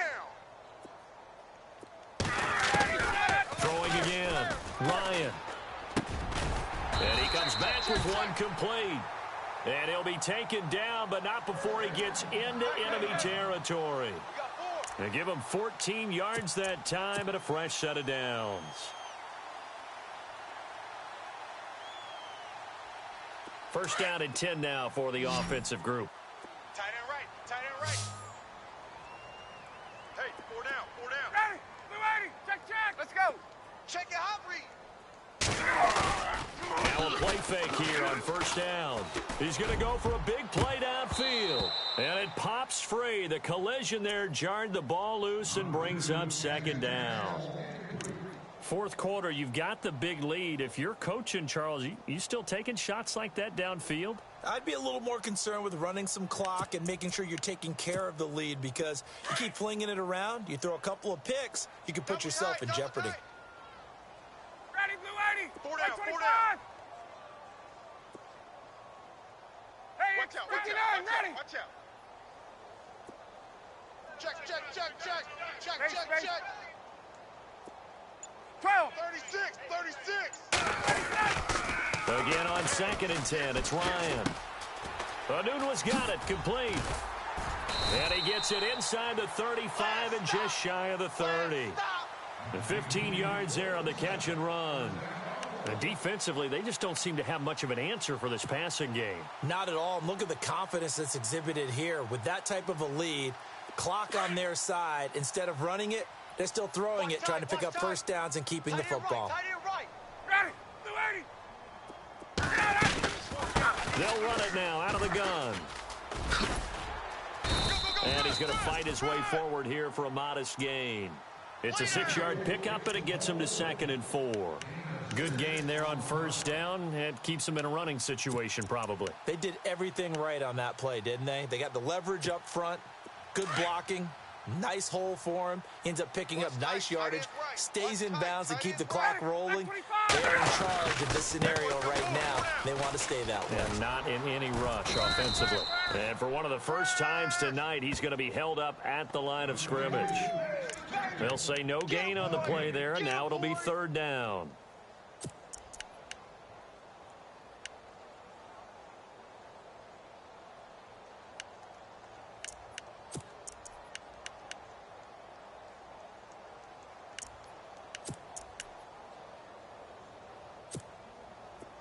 down. Throwing again, Ryan. And he comes back with one complete. And he'll be taken down, but not before he gets into enemy territory. They give him 14 yards that time and a fresh set of downs. First down and 10 now for the offensive group. Tight end right. Tight end right. Hey, 4 down. 4 down. Ready. Blue 80. Check, check. Let's go. Check your hot read. Now a play fake here on first down. He's going to go for a big play downfield. And it pops free. The collision there jarred the ball loose and brings up second down. Fourth quarter, you've got the big lead. If you're coaching, Charles, you still taking shots like that downfield? I'd be a little more concerned with running some clock and making sure you're taking care of the lead because you keep flinging it around, you throw a couple of picks, you can put yourself in jeopardy. Ready, Blue 80. 4 down. 4 25. down. Hey, Watch it's out. Watch 59. out. Ready. Watch out. Check. Check. Check. Check. Check. Space, Check. space. Check. 12. 36. 36. Again on second and 10, it's Ryan. Anunua's got it, complete. And he gets it inside the 35 and just shy of the 30. And 15 yards there on the catch and run. And defensively, they just don't seem to have much of an answer for this passing game. Not at all. And look at the confidence that's exhibited here. With that type of a lead, clock on their side, instead of running it, they're still throwing it, trying to pick up first downs and keeping the football. Tight end right. Ready. Blue 80. They'll run it now out of the gun. And he's going to fight his way forward here for a modest gain. It's a 6-yard pickup, and it gets him to 2nd and 4. Good gain there on first down. It keeps him in a running situation probably. They did everything right on that play, didn't they? They got the leverage up front, good blocking, nice hole for him, ends up picking up nice yardage, stays in bounds to keep the clock rolling. They're in charge of this scenario right now. They want to stay that way. And not in any rush offensively. And for one of the first times tonight, he's going to be held up at the line of scrimmage. They'll say no gain on the play there, and now it'll be third down.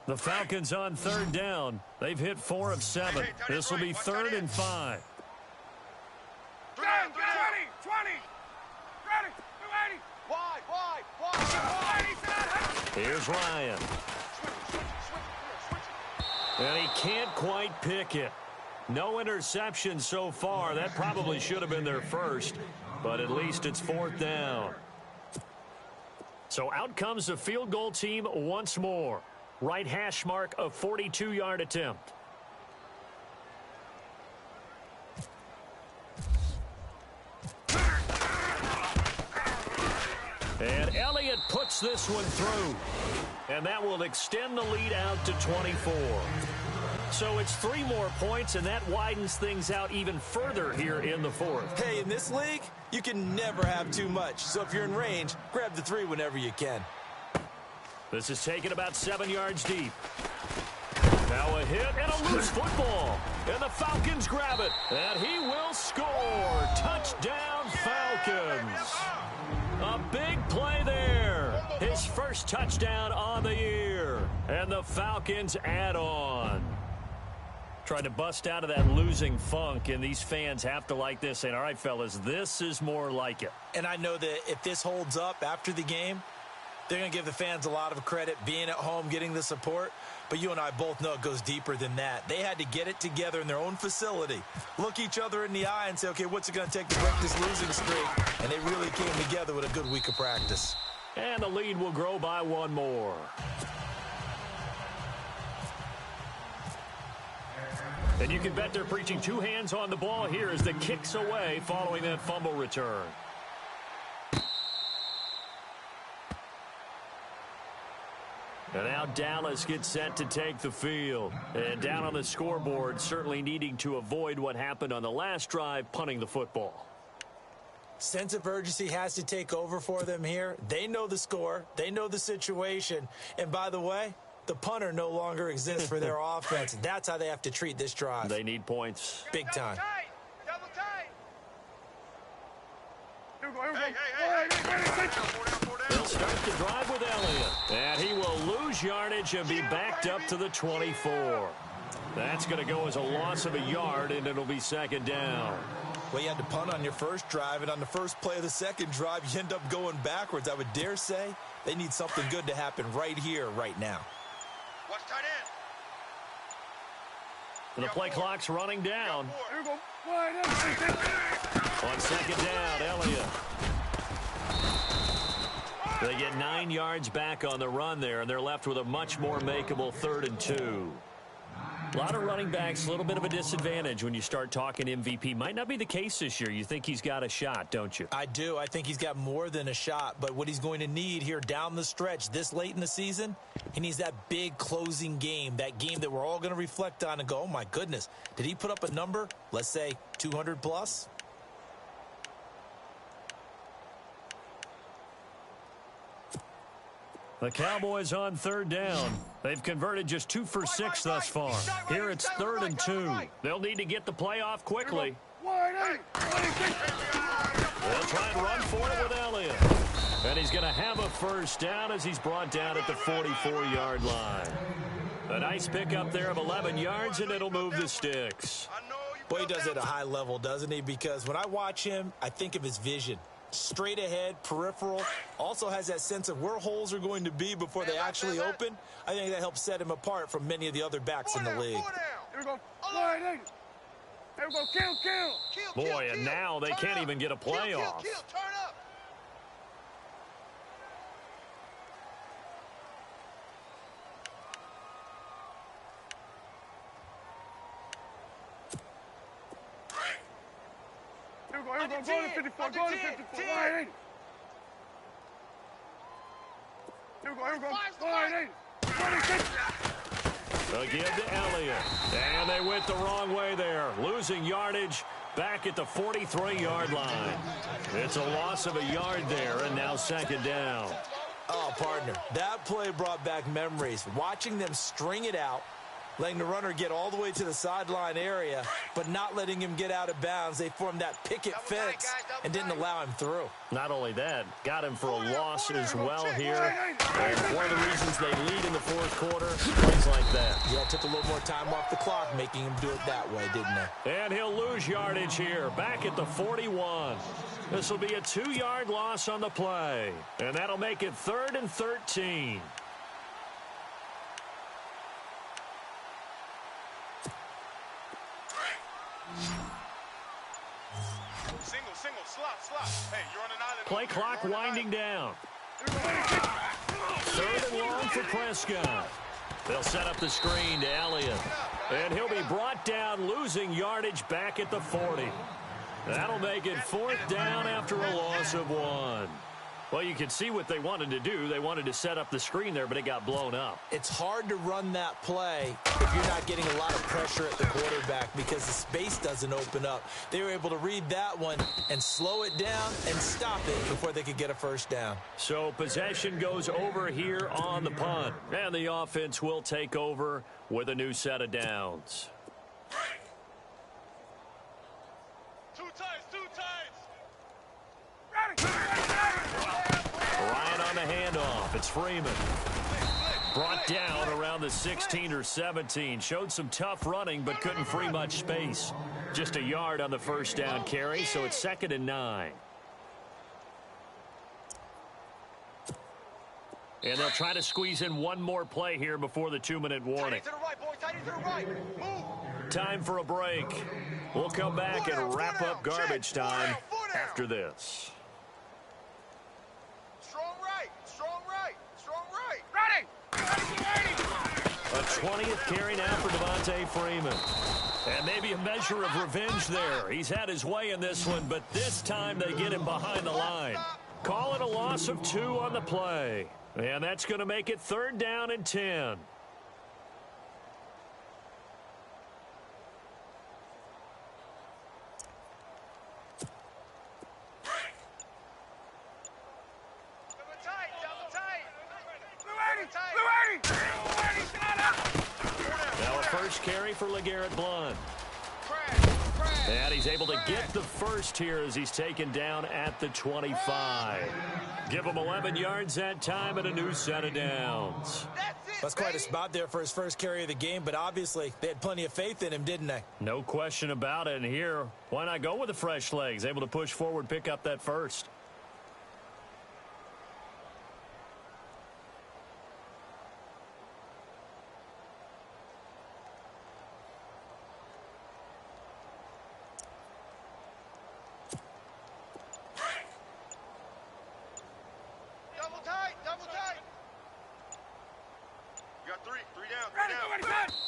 The Falcons on third down. They've hit 4 of 7. This will be 3rd and 5. 20, 20. Ready, 280. Wide. Here's Ryan. And he can't quite pick it. No interception so far. That probably should have been their first, but at least it's 4th down. So out comes the field goal team once more. Right hash mark, a 42-yard attempt. And Elliott puts this one through. And that will extend the lead out to 24. So it's 3 more points, and that widens things out even further here in the 4th. Hey, in this league, you can never have too much. So if you're in range, grab the 3 whenever you can. This is taken about 7 yards deep. Now a hit and a loose football. And the Falcons grab it. And he will score. Touchdown, Falcons. A big play there. His first touchdown on the year. And the Falcons add on. Trying to bust out of that losing funk, and these fans have to like this. And all right, fellas, this is more like it. And I know that if this holds up after the game, they're going to give the fans a lot of credit, being at home, getting the support. But you and I both know it goes deeper than that. They had to get it together in their own facility, look each other in the eye and say, okay, what's it going to take to break this losing streak? And they really came together with a good week of practice. And the lead will grow by 1 more. And you can bet they're preaching 2 hands on the ball here as the kick's away following that fumble return. And now Dallas gets set to take the field. And down on the scoreboard, certainly needing to avoid what happened on the last drive, punting the football. Sense of urgency has to take over for them here. They know the score. They know the situation. And by the way, the punter no longer exists for their offense. That's how they have to treat this drive. They need points. Big time. Double tight. They'll start the drive with Elliott. And he will lose yardage and be backed up to the 24. That's going to go as a loss of a yard, and it'll be 2nd down. Well, you had to punt on your first drive, and on the first play of the second drive, you end up going backwards. I would dare say they need something good to happen right here, right now. Watch tight end. And the play clock's running down. Here we go. On 2nd down, Elliott. They get 9 yards back on the run there, and they're left with a much more makeable 3rd and 2. A lot of running backs, a little bit of a disadvantage when you start talking MVP. Might not be the case this year. You think he's got a shot, don't you? I do. I think he's got more than a shot. But what he's going to need here down the stretch this late in the season, he needs that big closing game, that game that we're all going to reflect on and go, oh, my goodness, did he put up a number, let's say 200 plus? The Cowboys on 3rd down. They've converted just 2 for 6 thus far. Here it's 3rd and 2. They'll need to get the play off quickly. They'll try and run for it with Elliott. And he's going to have a first down as he's brought down at the 44-yard line. A nice pickup there of 11 yards, and it'll move the sticks. Boy, he does it at a high level, doesn't he? Because when I watch him, I think of his vision. Straight ahead, peripheral, also has that sense of where holes are going to be before they actually open. I think that helps set him apart from many of the other backs in the league. Here we go. Here we go. Kill. Boy, and now they can't even get a play off. Turn up. Here we go. Go to 54. Go to 54. Here we go. Again to Elliott. And they went the wrong way there. Losing yardage back at the 43-yard line. It's a loss of a yard there, and now 2nd down. Oh, partner, that play brought back memories. Watching them string it out, letting the runner get all the way to the sideline area, but not letting him get out of bounds. They formed that picket fence and didn't allow him through. Not only that, got him for a loss as well here. And one of the reasons they lead in the fourth quarter, plays like that. Yeah, it took a little more time off the clock, making him do it that way, didn't they? And he'll lose yardage here, back at the 41. This will be a 2-yard loss on the play. And that'll make it 3rd and 13. Single, slot. Hey, you're on an island. Play clock winding down. 3rd and long for Prescott. They'll set up the screen to Elliott. And he'll be brought down, losing yardage back at the 40. That'll make it 4th down after a loss of 1. Well, you can see what they wanted to do. They wanted to set up the screen there, but it got blown up. It's hard to run that play if you're not getting a lot of pressure at the quarterback because the space doesn't open up. They were able to read that one and slow it down and stop it before they could get a first down. So possession goes over here on the punt. And the offense will take over with a new set of downs. Two times. Ryan on the handoff. It's Freeman. Brought down around the 16 or 17. Showed some tough running, but couldn't free much space. Just a yard on the first down carry, so it's 2nd and 9. And they'll try to squeeze in one more play here before the 2-minute warning. To the right, boys. Tight to the right. Move. Time for a break. We'll come back and wrap up garbage time after this. Strong right. A 20th carry now for Devontae Freeman. And maybe a measure of revenge there. He's had his way in this one, but this time they get him behind the line. Call it a loss of 2 on the play. And that's going to make it 3rd down and 10. Now a first carry for LeGarrette Blount. And he's able to get the first here as he's taken down at the 25. Give him 11 yards that time and a new set of downs. That's quite a spot there for his first carry of the game, but obviously they had plenty of faith in him, didn't they? No question about it. And here, why not go with the fresh legs? Able to push forward, pick up that first.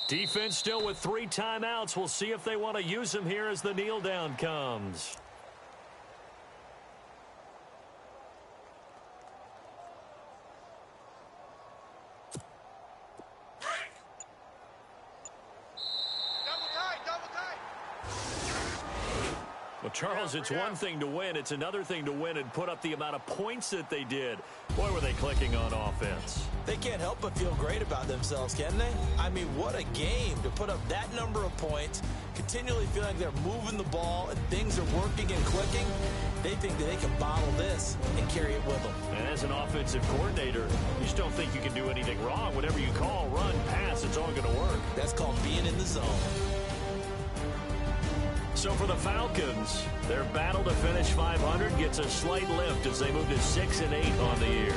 Defense still with 3 timeouts. We'll see if they want to use them here as the kneel down comes. Well, Charles, it's one thing to win. It's another thing to win and put up the amount of points that they did. Boy, were they clicking on offense. They can't help but feel great about themselves, can they? I mean, what a game to put up that number of points, continually feeling like they're moving the ball and things are working and clicking. They think that they can bottle this and carry it with them. And as an offensive coordinator, you just don't think you can do anything wrong. Whatever you call, run, pass, it's all going to work. That's called being in the zone. So for the Falcons, their battle to finish 500 gets a slight lift as they move to 6-8 on the year.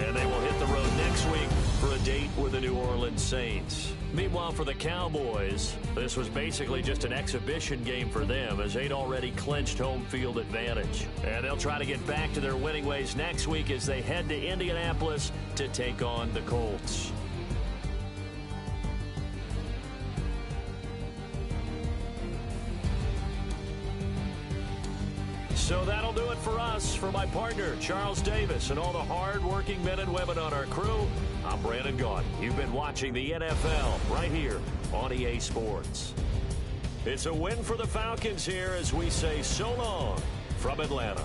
And they will hit the road next week for a date with the New Orleans Saints. Meanwhile, for the Cowboys, this was basically just an exhibition game for them as they'd already clinched home field advantage. And they'll try to get back to their winning ways next week as they head to Indianapolis to take on the Colts. So that'll do it for us. For my partner, Charles Davis, and all the hard-working men and women on our crew, I'm Brandon Gaudin. You've been watching the NFL right here on EA Sports. It's a win for the Falcons here as we say so long from Atlanta.